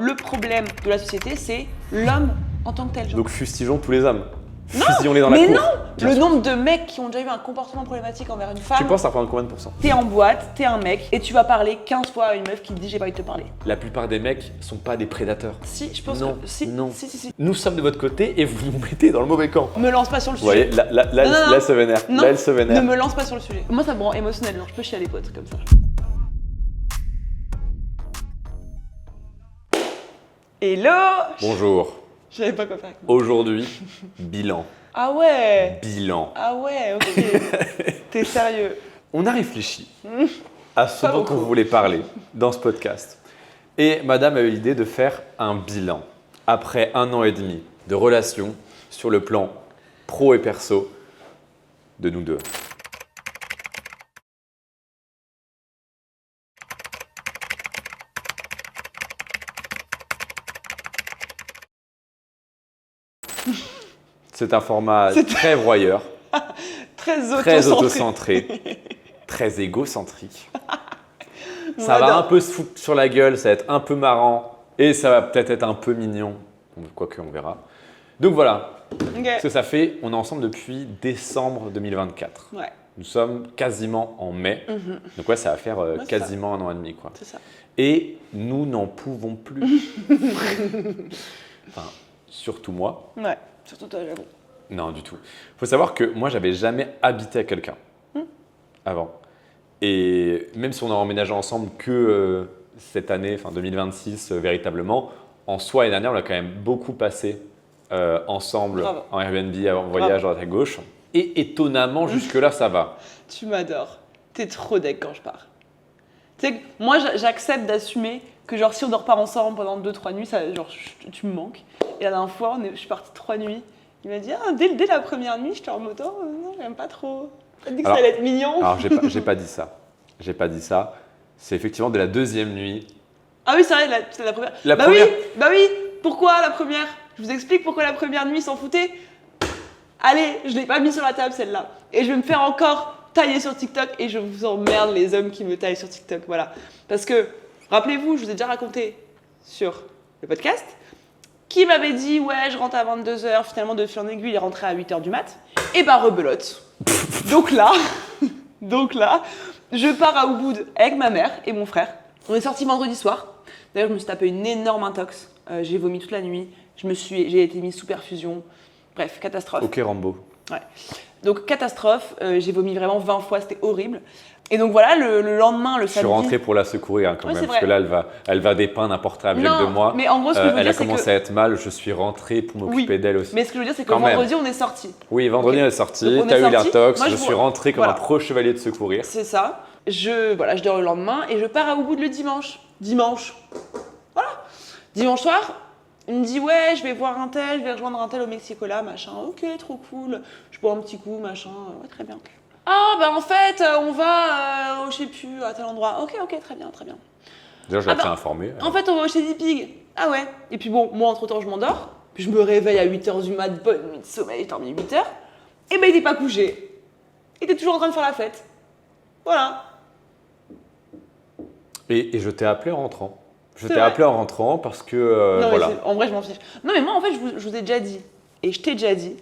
Le problème de la société, c'est l'homme en tant que tel. Genre. Donc fustigeons tous les hommes. Non, Fusillons-les dans la mais cour. non. Le nombre de mecs qui ont déjà eu un comportement problématique envers une femme. Tu penses à prendre combien de pourcents? T'es en boîte, t'es un mec, et tu vas parler 15 fois à une meuf qui te dit j'ai pas envie de te parler. La plupart des mecs sont pas des prédateurs. Si, je pense Non, que... Si, non. si. Nous sommes de votre côté et vous nous mettez dans le mauvais camp. Me lance pas sur le Vous voyez, sujet. là, Non. elle se vénère. Non, Là, elle se vénère. ne me lance pas sur le sujet. Moi, ça me rend émotionnel, genre je peux chier à des potes comme ça. Hello. Bonjour. Je savais pas quoi faire avec moi. Aujourd'hui, bilan. Ah ouais. Bilan. Ah ouais, ok. T'es sérieux? On a réfléchi à ce Pas dont beaucoup. on voulait parler dans ce podcast. Et madame a eu l'idée de faire un bilan après 1 an et demi de relation sur le plan pro et perso de nous deux. C'est un format très broyeur, très autocentré, très égocentrique. Ça va un peu se foutre sur la gueule, ça va être un peu marrant et ça va peut-être être un peu mignon, quoique on verra. Donc voilà, Ok. ce que ça fait, on est ensemble depuis décembre 2024. Ouais, Nous sommes quasiment en mai, donc ouais, ça va faire c'est quasiment 1 an et demi, quoi. c'est ça. Et nous n'en pouvons plus. Enfin, surtout moi. Ouais, surtout toi, j'avoue. Non, du tout. Il faut savoir que moi, j'avais jamais habité avec quelqu'un avant. Et même si on a emménagé ensemble que cette année, enfin 2026, véritablement, en soi, l'année dernière, on a quand même beaucoup passé ensemble Grave. en Airbnb, en voyage à droite à gauche. Et étonnamment, jusque-là, ça va. Tu m'adores. T'es trop deck quand je pars. Tu sais que moi, j'accepte d'assumer que genre si on dort pas ensemble pendant 2-3 nuits, ça, genre tu me manques. Et la dernière fois, je suis partie 3 nuits. Il m'a dit dès la première nuit, j'étais en moto, non, j'aime pas trop. T'as dit que ça allait être mignon. Alors, j'ai pas dit ça. J'ai pas dit ça. C'est effectivement dès la 2e nuit. Ah oui, c'est vrai, c'est la première. La première. Oui. Pourquoi la première? Je vous explique pourquoi la première nuit, s'en foutait. Allez, je l'ai pas mis sur la table celle-là. Et je vais me faire encore tailler sur TikTok et je vous emmerde les hommes qui me taillent sur TikTok. Voilà. Parce que, rappelez-vous, je vous ai déjà raconté sur le podcast, qui m'avait dit ouais, je rentre à 22h, finalement de fil en aiguille, il est rentré à 8h du mat. Et bah rebelote. donc là, je pars à Ubud avec ma mère et mon frère. On est sortis vendredi soir. D'ailleurs, je me suis tapé une énorme intox. J'ai vomi toute la nuit. J'ai été mise sous perfusion. Bref, catastrophe. Ok, Rambo. Ouais. Donc catastrophe, j'ai vomi vraiment 20 fois, c'était horrible. Et donc voilà, le lendemain, le Je suis samedi... rentré pour la secourir quand Ouais, même, c'est parce que vrai. là, elle va dépeindre un portrait avec Non, de moi. mais en gros, ce que je veux elle dire, a c'est commencé que- à être mal, je suis rentré pour m'occuper Oui, d'elle aussi. mais ce que je veux dire, c'est que Quand même. vendredi, on est sortis. Oui, vendredi, Ok. elle est sortie, Donc, on t'as est eu sortis. l'intox, Moi, je je suis vois- rentré comme voilà. un pro chevalier de secourir. C'est ça. Je dors le lendemain et je pars à Ubud le dimanche. Voilà. Dimanche soir, il me dit ouais, je vais voir un tel, je vais rejoindre un tel au Mexicola, machin. Ok, trop cool. Je bois un petit coup, machin. Ouais, très bien. Ok. Ah bah en fait, on va, je sais plus, à tel endroit. Ok, très bien. Déjà, je l'ai Ah bah, fait informer. En fait, on va chez Pig. Ah ouais. Et puis bon, moi entre-temps, je m'endors. Puis je me réveille à 8h du mat, bonne nuit de sommeil, j'ai dormi 8h. Et ben il était pas couché. Il était toujours en train de faire la fête. Voilà. Et je t'ai appelé en rentrant. Je C'est t'ai vrai. appelé en rentrant parce que, Non, voilà. mais en vrai, je m'en fiche. Non, mais moi, en fait, je vous ai déjà dit, et je t'ai déjà dit,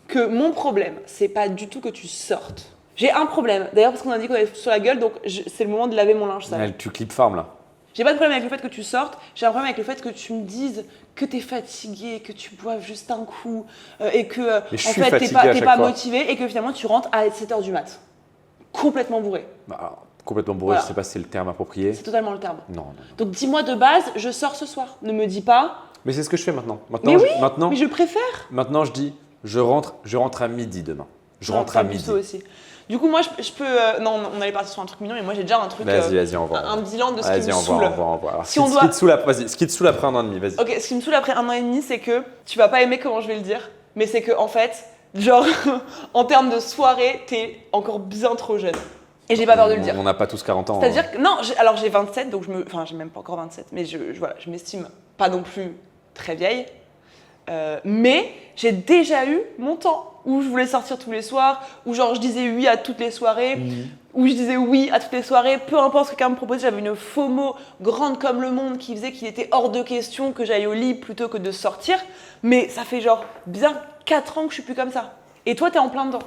que mon problème, c'est pas du tout que tu sortes. J'ai un problème. D'ailleurs, parce qu'on a dit qu'on est sur la gueule, donc c'est le moment de laver mon linge sale. Elle, tu clip farm là. J'ai pas de problème avec le fait que tu sortes, j'ai un problème avec le fait que tu me dises que t'es fatigué, que tu boives juste un coup, et que Mais je en suis fait fatigué t'es à pas chaque fois. motivé, et que finalement tu rentres à 7h du mat. Complètement bourré. Bah, complètement bourré, Voilà. je sais pas si c'est le terme approprié. C'est totalement le terme. Non. Donc dis-moi de base, je sors ce soir. Ne me dis pas, Mais c'est ce que je fais maintenant. mais oui, Maintenant, mais je préfère. maintenant, je dis, je rentre à midi demain. Je Non, rentre à pas du midi. tout aussi. Du coup, moi, je peux. Non, on allait partir sur un truc mignon, mais moi, j'ai déjà un truc. Vas-y, on va. Un bilan de ce qui Vas-y, me on saoule. va. Alors, Si on ce doit- qui te saoule après, vas-y, ce qui te saoule après 1 an et demi, vas-y. Ok, ce qui me saoule après 1 an et demi, c'est que tu vas pas aimer comment je vais le dire, mais c'est que en fait, genre, en termes de soirée, t'es encore bien trop jeune. Et j'ai pas peur de le dire. On n'a pas tous 40 ans. C'est-à-dire que non, alors j'ai 27, donc enfin j'ai même pas encore 27, mais voilà, je m'estime pas non plus très vieille. Mais j'ai déjà eu mon temps où je voulais sortir tous les soirs, où genre je disais oui à toutes les soirées, où je disais oui à toutes les soirées, peu importe ce que quelqu'un me proposait, j'avais une FOMO grande comme le monde qui faisait qu'il était hors de question que j'aille au lit plutôt que de sortir. Mais ça fait genre bien 4 ans que je suis plus comme ça. Et toi, t'es en plein dedans.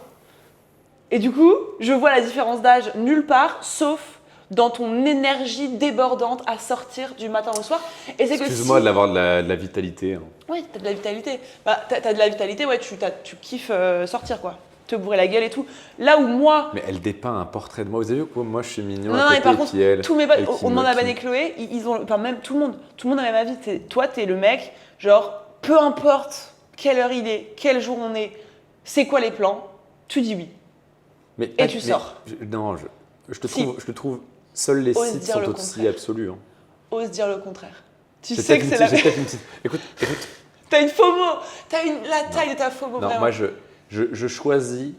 Et du coup, je vois la différence d'âge nulle part, sauf dans ton énergie débordante à sortir du matin au soir. Et c'est Excuse-moi d'avoir de la vitalité. Hein. Oui, t'as de la vitalité. Bah, t'as de la vitalité, ouais, tu kiffes sortir, quoi. Te bourrer la gueule et tout. Là où moi... Mais elle dépeint un portrait de moi. Vous avez vu quoi? Moi, je suis mignon Non, à côté, et par contre, puis elle, tous mes elle on demande à Ban et Chloé, ils ont... Enfin, même tout le monde a la même avis. Toi, t'es le mec, genre, peu importe quelle heure il est, quel jour on est, c'est quoi les plans, tu dis oui. Et tu sors. Je te trouve... Seuls les sites sont aussi absolus. Hein. Ose dire le contraire. Tu sais que c'est la... Écoute. T'as une FOMO. La taille de ta FOMO, non, vraiment. moi, je choisis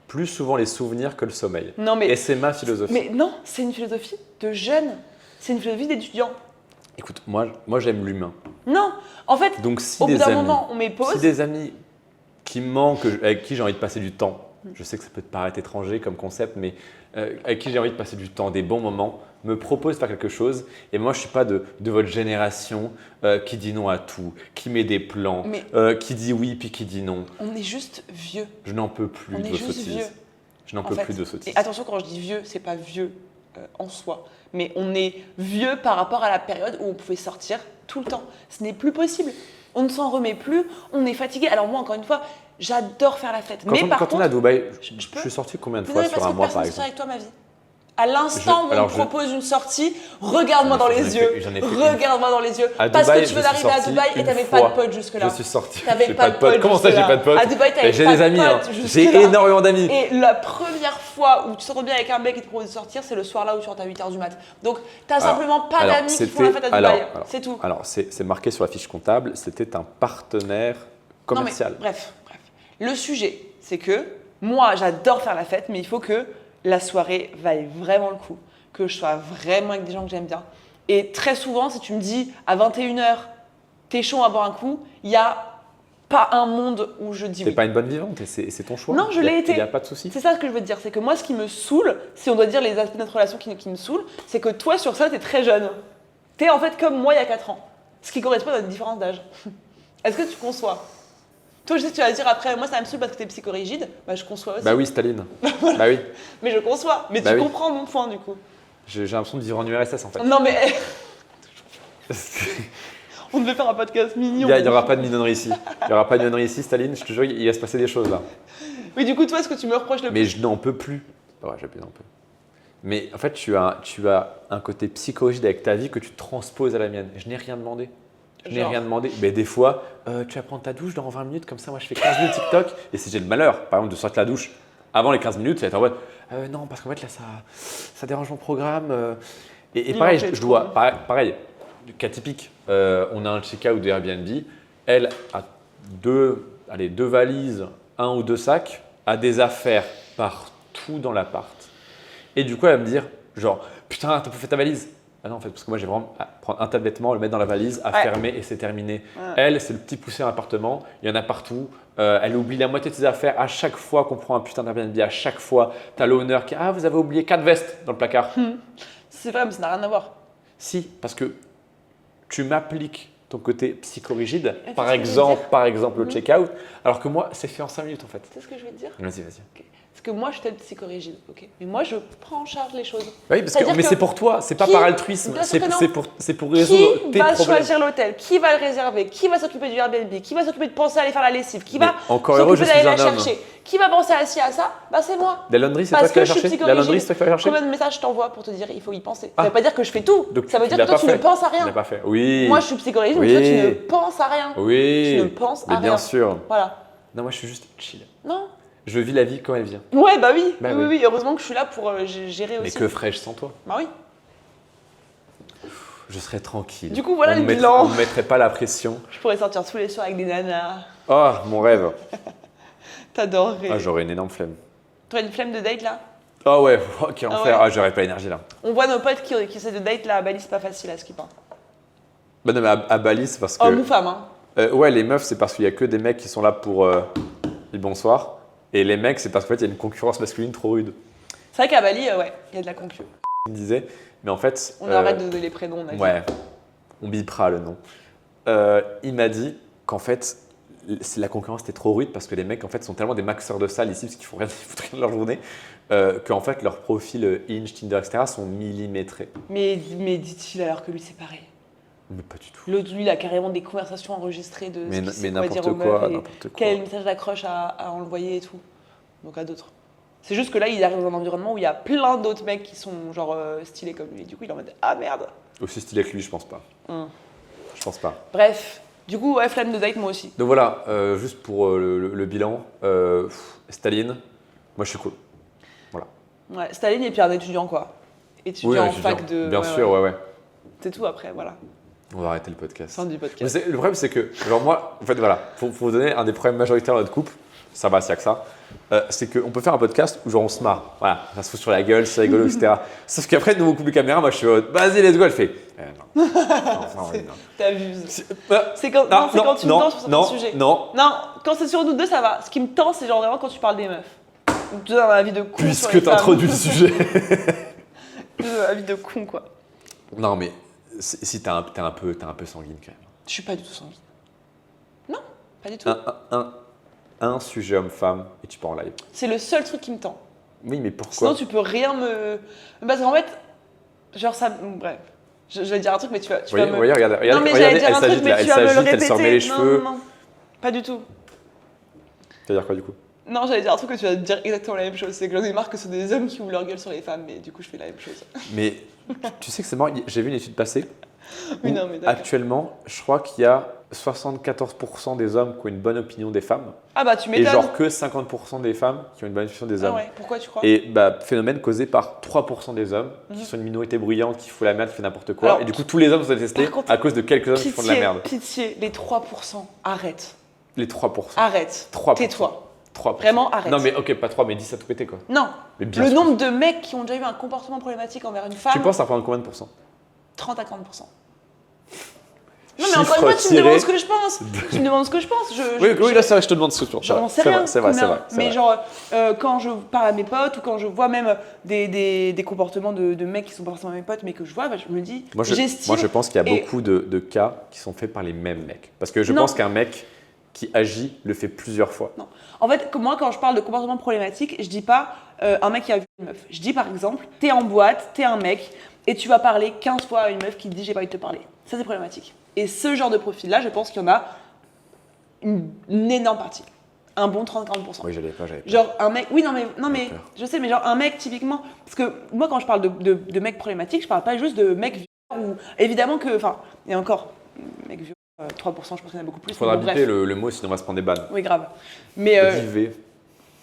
plus souvent les souvenirs que le sommeil. Non, mais... Et c'est ma philosophie. Mais non, c'est une philosophie de jeune. C'est une philosophie d'étudiant. Écoute, moi j'aime l'humain. Non, en fait, donc, si au bout d'un moment, on met pause. Si des amis qui me manquent, avec qui j'ai envie de passer du temps, je sais que ça peut te paraître étranger comme concept, mais avec qui j'ai envie de passer du temps, des bons moments, me proposent de faire quelque chose. Et moi, je ne suis pas de votre génération qui dit non à tout, qui met des plans, qui dit oui puis qui dit non. On est juste vieux. Je n'en peux plus de vos sottises. Je n'en peux plus de sottises. Et attention, quand je dis vieux, c'est pas vieux en soi. Mais on est vieux par rapport à la période où on pouvait sortir tout le temps. Ce n'est plus possible. On ne s'en remet plus, on est fatigué. Alors moi, encore une fois, j'adore faire la fête. Quand on est à Dubaï, je suis sorti combien de fois sur un mois par exemple? Avec toi ma vie. À l'instant où on me propose une sortie, regarde-moi dans les yeux. Regarde-moi dans les yeux. Parce que tu veux arriver à Dubaï et t'avais pas de potes jusque-là. Je suis sorti. T'avais pas de potes. Comment ça, j'ai pas de potes? À Dubaï, t'avais pas de potes. J'ai des amis. J'ai énormément d'amis. Et la première fois où tu sors bien avec un mec qui te propose de sortir, c'est le soir là où tu rentres à 8h du mat. Donc, t'as simplement pas d'amis qui font la fête à Dubaï. C'est tout. Alors, c'est marqué sur la fiche comptable, c'était un partenaire commercial. Non, mais, bref. Le sujet, c'est que moi, j'adore faire la fête, mais il faut que la soirée vaille vraiment le coup. Que je sois vraiment avec des gens que j'aime bien. Et très souvent, si tu me dis à 21h, t'es chaud à boire un coup, il n'y a pas un monde où je dis oui. T'es pas une bonne vivante et c'est ton choix. Non, je l'ai été. Il n'y a pas de souci. C'est ça ce que je veux te dire. C'est que moi, ce qui me saoule, si on doit dire les aspects de notre relation qui me saoulent, c'est que toi, sur ça, t'es très jeune. T'es en fait comme moi il y a 4 ans. Ce qui correspond à une différence d'âge. Est-ce que tu conçois? Toi, je sais que tu vas dire après, moi ça me saoule parce que t'es psychorigide. Bah, je conçois aussi. Bah oui, Staline. Bah oui. Mais je conçois. Mais tu comprends mon point du coup. J'ai l'impression de vivre en URSS en fait. Non mais. On devait faire un podcast mignon. Il n'y aura pas de minonnerie ici. Il n'y aura pas de minonnerie ici, Staline. Je te jure, il va se passer des choses là. Mais du coup, toi, ce que tu me reproches le plus. Mais je n'en peux plus. Ouais, j'appuie un peu. Mais en fait, tu as un côté psychorigide avec ta vie que tu transposes à la mienne. Je n'ai rien demandé. Mais des fois, tu vas prendre ta douche dans 20 minutes, comme ça, moi je fais 15 minutes TikTok. Et si j'ai le malheur, par exemple, de sortir la douche avant les 15 minutes, tu vas être en mode non, parce qu'en fait là, ça dérange mon programme. Et pareil, je dois, pareil, cas typique, on a un check-out de Airbnb. Elle a deux valises, 1 ou 2 sacs, a des affaires partout dans l'appart. Et du coup, elle va me dire, genre, putain, t'as pas fait ta valise? Ah non, en fait, parce que moi, j'ai vraiment à prendre un tas de vêtements, le mettre dans la valise, à fermer et c'est terminé. Ouais. Elle, c'est le petit poussé en appartement, il y en a partout. Elle oublie la moitié de ses affaires à chaque fois qu'on prend un putain d'Airbnb. À chaque fois, tu as l'owner qui vous avez oublié 4 vestes dans le placard. C'est vrai, mais ça n'a rien à voir. Si, parce que tu m'appliques ton côté psychorigide, par exemple le check-out, alors que moi, c'est fait en 5 minutes en fait. C'est ce que je vais te dire? Vas-y. Okay. Parce que moi, je suis psychorigide, ok. Mais moi, je prends en charge les choses. Oui, mais c'est pour toi, c'est pas par altruisme, c'est pour résoudre tes problèmes. Qui va choisir l'hôtel? Qui va le réserver? Qui va s'occuper du Airbnb? Qui va s'occuper de penser à aller faire la lessive? Qui va s'occuper d'aller la chercher? Qui va penser à ça? Bah c'est moi. La laundry, c'est toi qui vas chercher? La laundry, c'est toi qui vas chercher? Combien de messages je t'envoie pour te dire il faut y penser? Ça veut pas dire que je fais tout. Donc, ça veut dire que toi, tu ne penses à rien. Tu l'as pas fait. Oui. Moi, je suis psychorigide, mais toi, tu ne penses à rien. Oui. Tu ne penses à rien. Bien sûr. Voilà. Non, moi, je suis juste chill. Non. Je vis la vie comme elle vient. Ouais, bah oui. Oui. Heureusement que je suis là pour gérer aussi. Mais que ferais-je sans toi? Bah oui. Je serais tranquille. Du coup, voilà le bilan. On ne mettrait pas la pression. Je pourrais sortir tous les soirs avec des nanas. Oh, mon rêve. T'adorerais. Ah, j'aurais une énorme flemme. T'aurais une flemme de date là? Ah ouais, quel enfer. Ah, j'aurais pas l'énergie là. On voit nos potes qui essaient de date là à Bali, c'est pas facile à skip. Hein. Bah non, mais à Bali, c'est parce que. Homme ou femme, hein. Ouais, les meufs, c'est parce qu'il y a que des mecs qui sont là pour le bonsoir. Et les mecs, c'est parce qu'en fait, il y a une concurrence masculine trop rude. C'est vrai qu'à Bali, ouais, il y a de la concu. Il me disait, mais en fait. On arrête de donner les prénoms, on a dit. Ouais, on bipera le nom. Il m'a dit qu'en fait, la concurrence était trop rude parce que les mecs en fait sont tellement des maxeurs de salles ici parce qu'ils font rien, ils foutent rien de leur journée qu'en fait leurs profils Hinge, Tinder, etc. sont millimétrés. Mais dit-il alors que lui c'est pareil. Mais pas du tout. L'autre lui il a carrément des conversations enregistrées de mais ce qu'il n'importe dire aux quoi, meufs et n'importe quoi. quel message d'accroche à envoyer et tout. Donc à d'autres. C'est juste que là il arrive dans un environnement où il y a plein d'autres mecs qui sont genre stylés comme lui et du coup il est en mode ah merde. Aussi stylé que lui, je pense pas. Je pense pas. Bref. Du coup, ouais, flemme de date, moi aussi. Donc voilà, juste pour le bilan, Staline, moi je suis cool. Voilà. Ouais, Staline et puis un étudiant quoi. Étudiant en fac de. Bien sûr, ouais. C'est tout après, voilà. On va arrêter le podcast. Fin du podcast. Le problème c'est que, genre moi, en fait voilà, pour vous donner un des problèmes majoritaires de notre couple, ça va, s'il y a que ça, c'est qu'on peut faire un podcast où genre on se marre. Voilà, ça se fout sur la gueule, c'est rigolo, etc. Sauf qu'après, nous on coupe les caméras, moi je suis vas-y, let's go, elle fait. Non. T'abuses. C'est quand tu me tends sur certains sujets. Non, quand c'est sur nous deux, ça va. Ce qui me tend, c'est genre vraiment quand tu parles des meufs. Tu donnes un avis de con. Puisque t'introduis le sujet. Tu donnes un avis de con, quoi. Non, mais si t'es un peu sanguine quand même. Je suis pas du tout sanguine. Non, pas du tout. Un sujet homme-femme et tu pars en live. C'est le seul truc qui me tend. Oui, mais pourquoi? Sinon, tu peux rien me. Parce qu'en fait, genre ça. Bref. Je vais dire un truc, mais tu vas me. Oui, regarde, non, mais j'allais dire un truc, mais tu vas me le répéter. Elle se remet les cheveux. Non, pas du tout. Tu vas dire quoi du coup? Non, j'allais dire un truc que tu vas dire exactement la même chose. C'est que j'en ai marre que ce sont des hommes qui ouvrent leur gueule sur les femmes, mais du coup, je fais la même chose. Mais tu sais que c'est marrant, j'ai vu une étude passer. Oui, non, mais d'accord. Actuellement, je crois qu'il y a 74% des hommes qui ont une bonne opinion des femmes. Ah bah tu m'étonnes. Et genre que 50% des femmes qui ont une bonne opinion des hommes. Ah ouais, pourquoi tu crois? Et phénomène causé par 3% des hommes qui sont une minorité bruyante, qui fout la merde, qui fait n'importe quoi. Alors, et du coup, tous les hommes sont détestés à cause de quelques hommes qui font de la merde. Pitié, les 3%, arrête. Les 3%. Arrête. 3%. Tais-toi. 3%. Vraiment, arrête. Non mais ok, pas 3, mais 10 à tout péter quoi. Non. Mais bien le sûr. nombre de mecs qui ont déjà eu un comportement problématique envers une femme. Tu penses à prendre combien de pourcents? 30 à 40%. Non mais encore une fois, tu me demandes ce que je pense. Tu me demandes ce que je pense. Oui, là c'est vrai, je te demande ce que tu penses. J'en sais rien. C'est vrai. Mais genre, quand je parle à mes potes ou quand je vois même des comportements de mecs qui sont pas forcément mes potes, mais que je vois, je me dis, j'estime. Moi je pense qu'il y a beaucoup de cas qui sont faits par les mêmes mecs. Parce que je pense qu'un mec qui agit le fait plusieurs fois. Non. En fait, moi quand je parle de comportement problématique, je dis pas un mec qui a vu une meuf. Je dis par exemple, t'es en boîte, t'es un mec et tu vas parler 15 fois à une meuf qui te dit j'ai pas envie de te parler. Ça c'est problématique. Et ce genre de profil-là, je pense qu'il y en a une énorme partie. Un bon 30-40%. Oui, j'allais pas. Genre un mec, oui, non mais je sais, mais genre un mec typiquement, parce que moi quand je parle de mecs problématiques, je parle pas juste de mecs violents ou évidemment que, enfin, et encore, mecs violents, 3%, je pense qu'il y en a beaucoup plus. Il faudra biper le mot, sinon on va se prendre des bannes. Oui, grave. Mais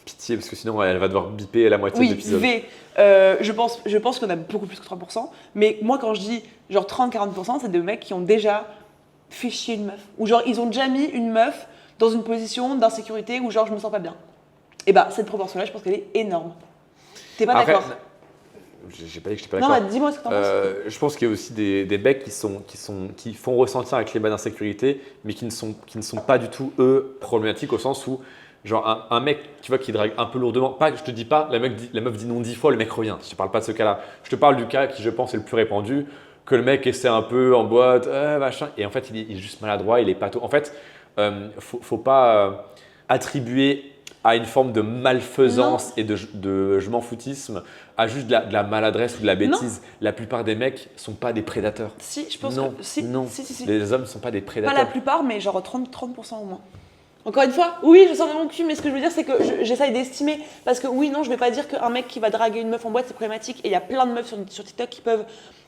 pitié, parce que sinon elle va devoir biper la moitié de l'épisode. Oui, je pense qu'on a beaucoup plus que 3%. Mais moi, quand je dis genre 30-40%, c'est de mecs qui ont déjà fait chier une meuf. Ou genre, ils ont déjà mis une meuf dans une position d'insécurité où genre, je me sens pas bien. Et bah, cette proportion-là, je pense qu'elle est énorme. T'es pas d'accord? J'ai pas dit que j'étais pas d'accord. Non, bah, dis-moi ce que t'en penses. Je pense qu'il y a aussi des mecs qui font ressentir un climat d'insécurité, mais qui ne sont pas du tout, eux, problématiques au sens où genre un mec tu vois, qui drague un peu lourdement, je te dis pas la meuf dit non 10 fois, le mec revient. Je te parle pas de ce cas-là. Je te parle du cas qui je pense est le plus répandu, que le mec essaie un peu en boîte, machin, et en fait il est juste maladroit, il est pas En fait, faut pas attribuer à une forme de malfaisance et de je m'en foutisme, à juste de la maladresse ou de la bêtise. Non. La plupart des mecs sont pas des prédateurs. Si, je pense que si. Les hommes sont pas des prédateurs. Pas la plupart, mais genre 30% au moins. Encore une fois, oui, je sors de mon cul, mais ce que je veux dire, c'est que j'essaye d'estimer. Parce que oui, non, je vais pas dire qu'un mec qui va draguer une meuf en boîte, c'est problématique. Et il y a plein de meufs sur TikTok qui peuvent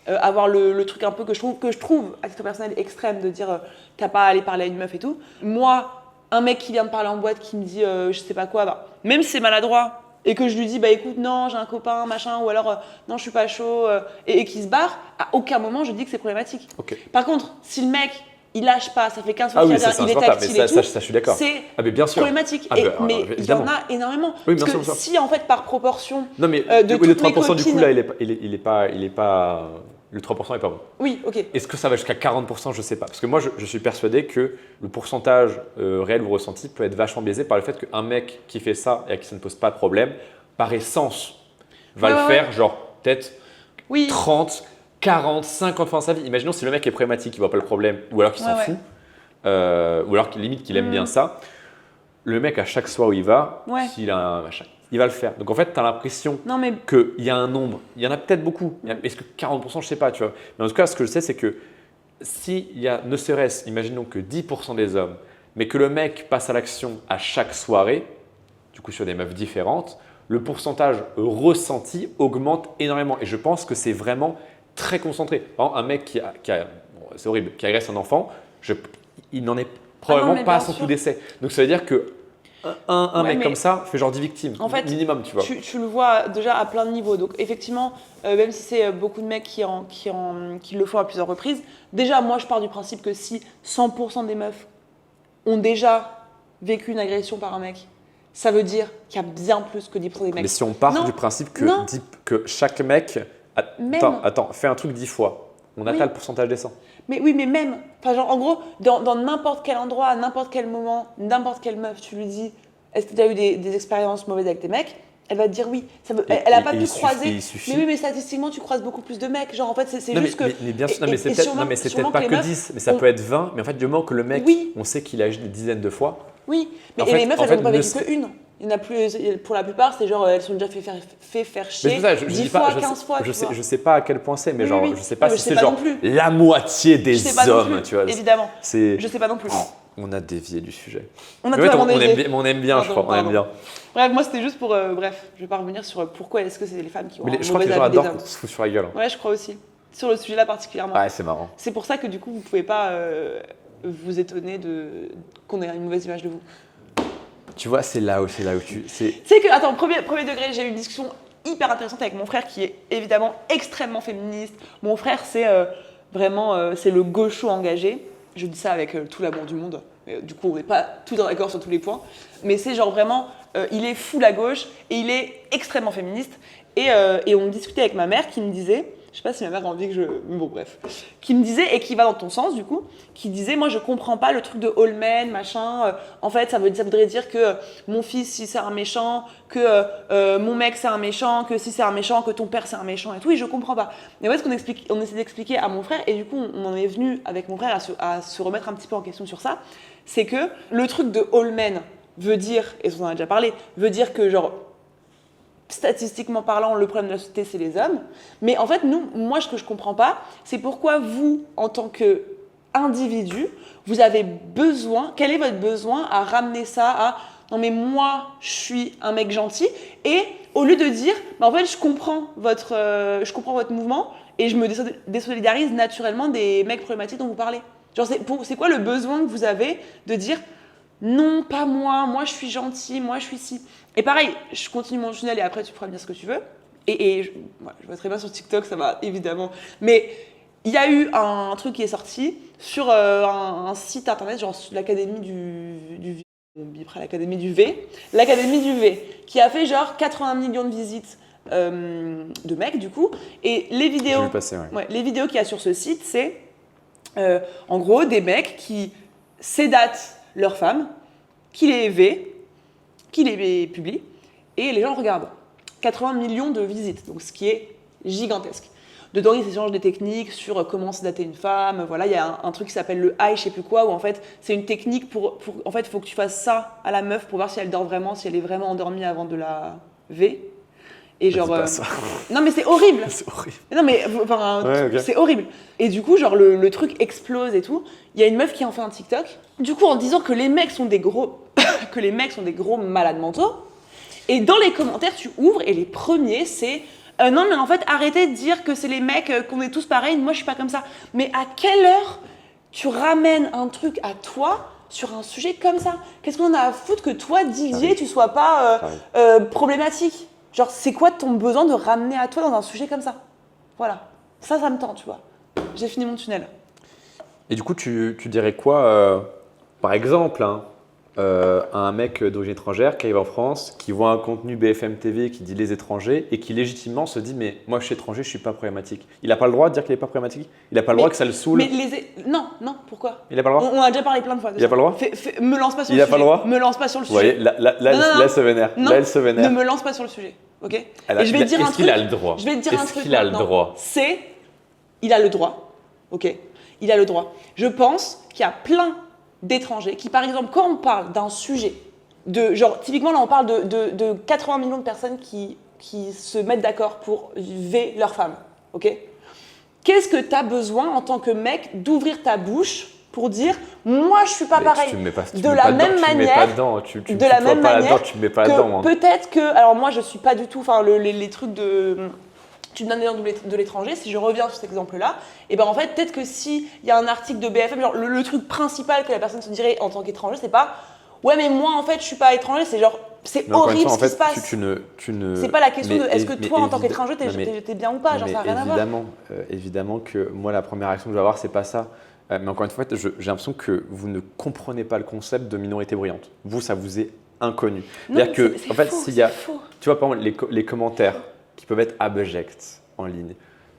avoir le truc un peu que je trouve, à titre personnel, extrême, de dire t'as pas à aller parler à une meuf et tout. Moi, un mec qui vient me parler en boîte, qui me dit je sais pas quoi, même si c'est maladroit, et que je lui dis écoute, non, j'ai un copain, machin, ou alors non, je suis pas chaud, et qui se barre, à aucun moment je dis que c'est problématique. Okay. Par contre, si le mec il lâche pas, ça fait 15 fois qu'il vient, il est tactile et tout, ça, je suis d'accord. C'est bien sûr. problématique. Mais il y en a énormément. Oui, parce que si en fait par proportion non, mais de toutes 3% mes copines, du coup là il est pas le 3% n'est pas bon. Oui, ok. Est-ce que ça va jusqu'à 40%? Je ne sais pas. Parce que moi, je suis persuadé que le pourcentage réel ou ressenti peut être vachement biaisé par le fait qu'un mec qui fait ça et à qui ça ne pose pas de problème, par essence, va le faire genre peut-être 30, 40, 50 fois dans sa vie. Imaginons si le mec est problématique, il ne voit pas le problème ou alors qu'il s'en fout, ou alors limite qu'il aime bien ça. Le mec, à chaque soir où il va, s'il a un machin, il va le faire. Donc en fait, tu as l'impression qu'il y a un nombre. Il y en a peut-être beaucoup. Est-ce que 40%, je ne sais pas, tu vois. Mais en tout cas, ce que je sais, c'est que s'il y a ne serait-ce, imaginons que 10% des hommes, mais que le mec passe à l'action à chaque soirée, du coup sur des meufs différentes, le pourcentage ressenti augmente énormément. Et je pense que c'est vraiment très concentré. Par exemple, un mec c'est horrible, qui agresse un enfant, il n'en est probablement pas à son coup d'essai. Donc ça veut dire que un mec comme ça fait genre 10 victimes, en fait, minimum, tu vois. Tu le vois déjà à plein de niveaux. Donc effectivement, même si c'est beaucoup de mecs qui le font à plusieurs reprises, déjà moi je pars du principe que si 100% des meufs ont déjà vécu une agression par un mec, ça veut dire qu'il y a bien plus que 10% des mecs. Mais si on part du principe que chaque mec… Attends, fais un truc 10 fois, on atteint le pourcentage des 100. Mais oui, mais même, genre, en gros, dans n'importe quel endroit, à n'importe quel moment, n'importe quelle meuf, tu lui dis « Est-ce que tu as eu des expériences mauvaises avec tes mecs ?» Elle va te dire oui. Elle n'a pas pu croiser. Mais oui, mais statistiquement, tu croises beaucoup plus de mecs. Genre, en fait, c'est juste que… Mais bien sûr, mais c'est peut-être pas que 10, mais ça peut être 20. Mais en fait, du moment que le mec, on sait qu'il a agi des dizaines de fois… Oui, mais les meufs, elles n'ont pas vécu qu'une. Il y en a plus, pour la plupart, c'est genre, elles sont déjà fait faire chier 10 fois, 15 fois. Je sais pas à quel point c'est, mais genre, je sais pas si c'est genre la moitié des hommes, tu vois. Évidemment. Je sais pas non plus. On a dévié du sujet. On aime bien, je crois. On aime bien. Bref, moi, c'était juste pour… bref, je vais pas revenir sur pourquoi est-ce que c'est les femmes qui ont un je crois que les gens adorent qu'on se fout sur la gueule. Ouais, je crois aussi. Sur le sujet-là particulièrement. Ouais, c'est marrant. C'est pour ça que du coup, vous pouvez pas vous étonner qu'on ait une mauvaise image de vous. Tu vois, c'est là où tu… Tu sais que, attends, premier degré, j'ai eu une discussion hyper intéressante avec mon frère qui est évidemment extrêmement féministe. Mon frère, c'est vraiment c'est le gaucho engagé. Je dis ça avec tout l'amour du monde. Du coup, on n'est pas tout d'accord sur tous les points. Mais c'est genre vraiment, il est full à gauche et il est extrêmement féministe. Et on discutait avec ma mère qui me disait… Je sais pas si ma mère a envie que je… Bon, bref. Qui me disait, et qui va dans ton sens du coup, qui disait, moi je comprends pas le truc de all men, machin. En fait, ça voudrait dire que mon fils, si c'est un méchant, que mon mec c'est un méchant, que si c'est un méchant, que ton père c'est un méchant et tout. Et je comprends pas. Et en fait, on essaie d'expliquer à mon frère, et du coup, on en est venu avec mon frère à se remettre un petit peu en question sur ça. C'est que le truc de all men veut dire, et on en a déjà parlé, veut dire que genre, statistiquement parlant, le problème de la société, c'est les hommes. Mais en fait, moi, ce que je ne comprends pas, c'est pourquoi vous, en tant qu'individu, vous avez besoin, quel est votre besoin à ramener ça à « non mais moi, je suis un mec gentil » et au lieu de dire bah, « en fait, je comprends votre mouvement et je me désolidarise naturellement des mecs problématiques dont vous parlez ». Genre, c'est quoi le besoin que vous avez de dire « non, pas moi je suis gentil, moi je suis ci ». Et pareil, je continue mon tunnel et après tu pourras me dire ce que tu veux. Et je vois très bien sur TikTok, ça va évidemment. Mais il y a eu un truc qui est sorti sur un site internet, genre l'Académie du on bipera l'Académie du V. L'Académie du V, qui a fait genre 80 millions de visites de mecs du coup. Et les vidéos, les vidéos qu'il y a sur ce site, c'est en gros des mecs qui sédatent leurs femmes, qui les V, qui les publie, et les gens regardent. 80 millions de visites, donc ce qui est gigantesque. Dedans, ils échangent des techniques sur comment sédater une femme. Voilà, il y a un truc qui s'appelle le high, je sais plus quoi, où en fait, c'est une technique pour en fait, il faut que tu fasses ça à la meuf pour voir si elle dort vraiment, si elle est vraiment endormie avant de la V. Et genre, ça. Non mais c'est horrible. C'est horrible. Non mais enfin, okay. C'est horrible. Et du coup, genre le truc explose et tout. Il y a une meuf qui en fait un TikTok. Du coup, en disant que les mecs sont des gros malades mentaux. Et dans les commentaires, tu ouvres et les premiers, c'est non mais en fait, arrêtez de dire que c'est les mecs, qu'on est tous pareils. Moi, je suis pas comme ça. Mais à quelle heure tu ramènes un truc à toi sur un sujet comme ça? Qu'est-ce qu'on a à foutre que toi, Didier, tu sois pas problématique? Genre, c'est quoi ton besoin de ramener à toi dans un sujet comme ça? Voilà. Ça me tend, tu vois. J'ai fini mon tunnel. Et du coup, tu dirais quoi, par exemple, un mec d'origine étrangère qui arrive en France, qui voit un contenu BFM TV qui dit les étrangers et qui légitimement se dit mais moi je suis étranger, je suis pas problématique. Il n'a pas le droit de dire qu'il n'est pas problématique. Il n'a pas le droit que ça le saoule. Non, pourquoi? Il n'a pas le droit. On a déjà parlé plein de fois. Il n'a pas le droit. Me lance pas sur il le sujet. Il n'a pas le droit. Me lance pas sur le Vous voyez, sujet. là, elle se vénère. Non, là, elle se vénère. ne me lance pas sur le sujet, ok? Et je vais te dire un truc. Est-ce qu'il a le droit? Je vais te dire un truc. Est-ce qu'il a le droit? Il a le droit, ok? Il a le droit. Je pense qu'il y a plein d'étrangers qui, par exemple, quand on parle d'un sujet typiquement là on parle de 80 millions de personnes qui se mettent d'accord pour V leur femme, ok? Qu'est-ce que tu as besoin en tant que mec d'ouvrir ta bouche pour dire moi je suis pas pareil de la même manière tu me mets pas là-dedans. Peut-être que alors moi je suis pas du tout les trucs de tu me donnes l'exemple de l'étranger, si je reviens sur cet exemple-là, et ben en fait peut-être que si il y a un article de BFM genre le truc principal que la personne se dirait en tant qu'étranger, c'est pas ouais mais moi en fait je suis pas étranger, c'est genre c'est horrible ce qui se passe. C'est pas la question de est-ce que toi en tant qu'étranger t'es bien ou pas, genre ça n'a rien à voir. Évidemment que moi la première réaction que je vais avoir c'est pas ça. Mais encore une fois, j'ai l'impression que vous ne comprenez pas le concept de minorité bruyante. Vous, ça vous est inconnu. C'est-à-dire que en fait s'il y a, tu vois par exemple les commentaires qui peuvent être abjects en ligne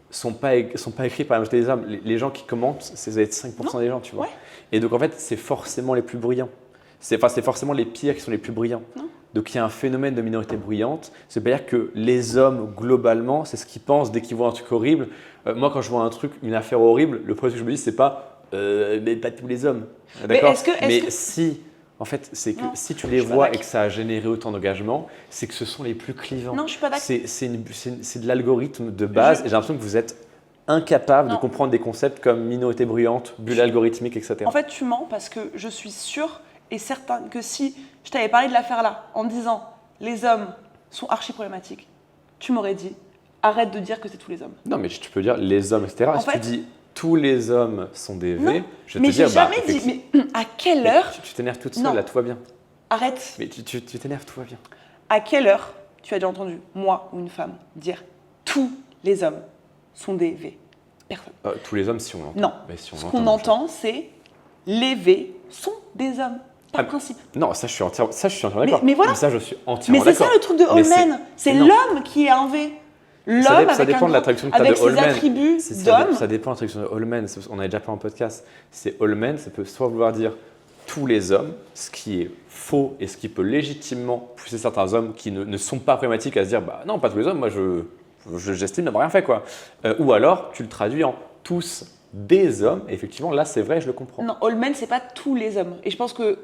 sont pas écrits par la majorité des hommes. Les gens qui commentent, ça va être 5% des gens, tu vois. Ouais. Et donc en fait, c'est forcément les plus bruyants. C'est forcément les pires qui sont les plus bruyants. Non. Donc il y a un phénomène de minorité bruyante. C'est-à-dire que les hommes, globalement, c'est ce qu'ils pensent dès qu'ils voient un truc horrible. Moi, quand je vois un truc, une affaire horrible, le premier truc que je me dis, c'est pas mais pas tous les hommes. D'accord ? Si, en fait, c'est que si tu les vois et que ça a généré autant d'engagement, c'est que ce sont les plus clivants. Non, je suis pas d'accord. C'est de l'algorithme de base et j'ai l'impression que vous êtes incapable de comprendre des concepts comme minorité bruyante, bulle algorithmique, etc. En fait, tu mens parce que je suis sûre et certaine que si je t'avais parlé de l'affaire là en disant les hommes sont archi problématiques, tu m'aurais dit arrête de dire que c'est tous les hommes. Non, mais tu peux dire les hommes, etc. Si tu dis tous les hommes sont des V, je vais te dire. Mais j'ai jamais dit. Mais à quelle heure tu t'énerves toute seule, là, tout va bien. Arrête. Mais tu t'énerves, tout va bien. À quelle heure tu as déjà entendu, moi ou une femme, dire tous les hommes sont des V? Personne. Tous les hommes, si on l'entend. Non. Si ce qu'on entend, c'est les V sont des hommes. Par principe. Non, ça je suis entièrement d'accord. Mais voilà. Mais ça je suis entièrement d'accord. d'accord. Mais c'est ça le truc de Holman. C'est l'homme qui est un V. L'homme ça dépend de la traduction que tu as de Holman. Avec ses attributs d'homme. Ça dépend de la traduction de Holman. On a déjà fait en podcast. C'est Holman, ça peut soit vouloir dire tous les hommes, ce qui est faux et ce qui peut légitimement pousser certains hommes qui ne sont pas problématiques à se dire bah non, pas tous les hommes, moi j'estime n'avoir rien fait quoi. Ou alors tu le traduis en tous des hommes. Et effectivement, là c'est vrai, je le comprends. Non, Holman, c'est pas tous les hommes. Et je pense que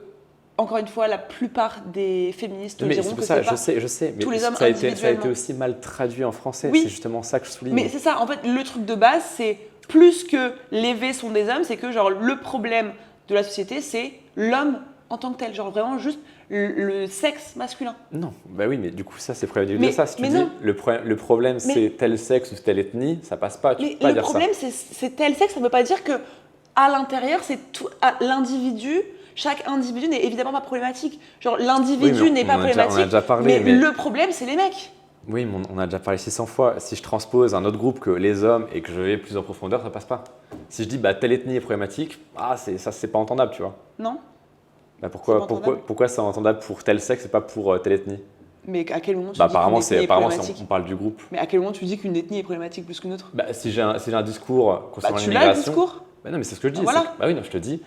encore une fois, la plupart des féministes diront que c'est pas je sais, mais tous les hommes ça a été aussi mal traduit en français. Oui. C'est justement ça que je souligne. Mais c'est ça, en fait, le truc de base, c'est plus que les V sont des hommes, c'est que genre le problème de la société, c'est l'homme en tant que tel, genre vraiment juste le sexe masculin. Non, bah oui, mais du coup ça c'est problématique de ça. Si tu dis le problème c'est tel sexe ou telle ethnie, ça passe pas. Tu peux pas dire ça. Le problème c'est tel sexe, ça ne veut pas dire que à l'intérieur c'est tout l'individu. Chaque individu n'est évidemment pas problématique. Genre, l'individu n'est pas problématique, on a déjà parlé, mais le problème, c'est les mecs. Oui, mais on a déjà parlé 600 fois. Si je transpose un autre groupe que les hommes et que je vais plus en profondeur, ça passe pas. Si je dis telle ethnie est problématique, c'est pas entendable, tu vois. Non. Pourquoi c'est entendable pour tel sexe et pas pour telle ethnie? Mais à quel moment tu dis apparemment, qu'une ethnie est problématique? On parle du groupe. Mais à quel moment tu dis qu'une ethnie est problématique plus qu'une autre? Si j'ai un discours concernant l'immigration… Tu l'as le discours? Non, mais c'est ce que je dis. Voilà. Oui, non, je te dis,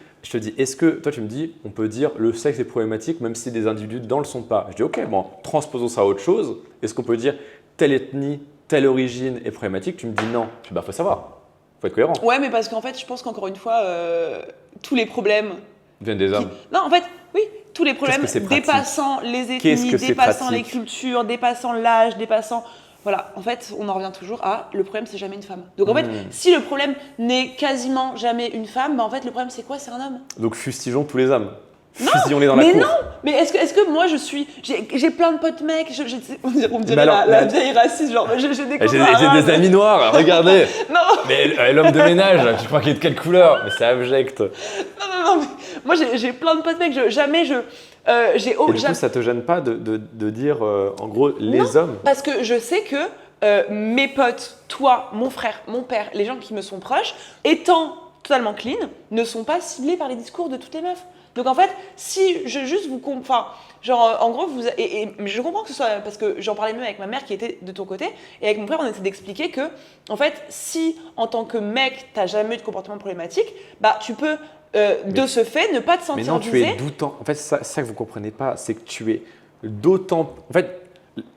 est-ce que, toi tu me dis, on peut dire le sexe est problématique même si des individus dedans le sont pas. Je dis ok, bon, transposons ça à autre chose. Est-ce qu'on peut dire telle ethnie, telle origine est problématique? Tu me dis non. Je dis faut savoir, faut être cohérent. Ouais, mais parce qu'en fait, je pense qu'encore une fois, tous les problèmes… viennent des hommes. Non, en fait, oui, tous les problèmes dépassant les ethnies, dépassant les cultures, dépassant l'âge, dépassant… Voilà, en fait, on en revient toujours à le problème, c'est jamais une femme. Donc en fait, si le problème n'est quasiment jamais une femme, en fait, le problème, c'est quoi? C'est un homme. Donc fustigeons tous les hommes. Fusillons-les dans la cour. Mais non. Mais est-ce que moi, j'ai plein de potes mecs, on me dirait la vieille raciste, genre, j'ai des amis noirs, regardez. Non. Mais l'homme de ménage, tu crois qu'il est de quelle couleur? Mais c'est abject. Non, mais moi, j'ai plein de potes mecs, Et du coup, ça te gêne pas de dire, en gros, les hommes? Parce que je sais que mes potes, toi, mon frère, mon père, les gens qui me sont proches, étant totalement clean ne sont pas ciblés par les discours de toutes les meufs. Donc en fait, si je juste vous... Enfin, genre en gros, et je comprends que ce soit... Parce que j'en parlais même avec ma mère qui était de ton côté, et avec mon frère, on essaie d'expliquer que, en fait, si en tant que mec, t'as jamais eu de comportement problématique, bah tu peux, de ce fait, ne pas te sentir mais non, visé. tu es doutant. En fait, ça que vous comprenez pas, c'est que tu es d'autant... En fait,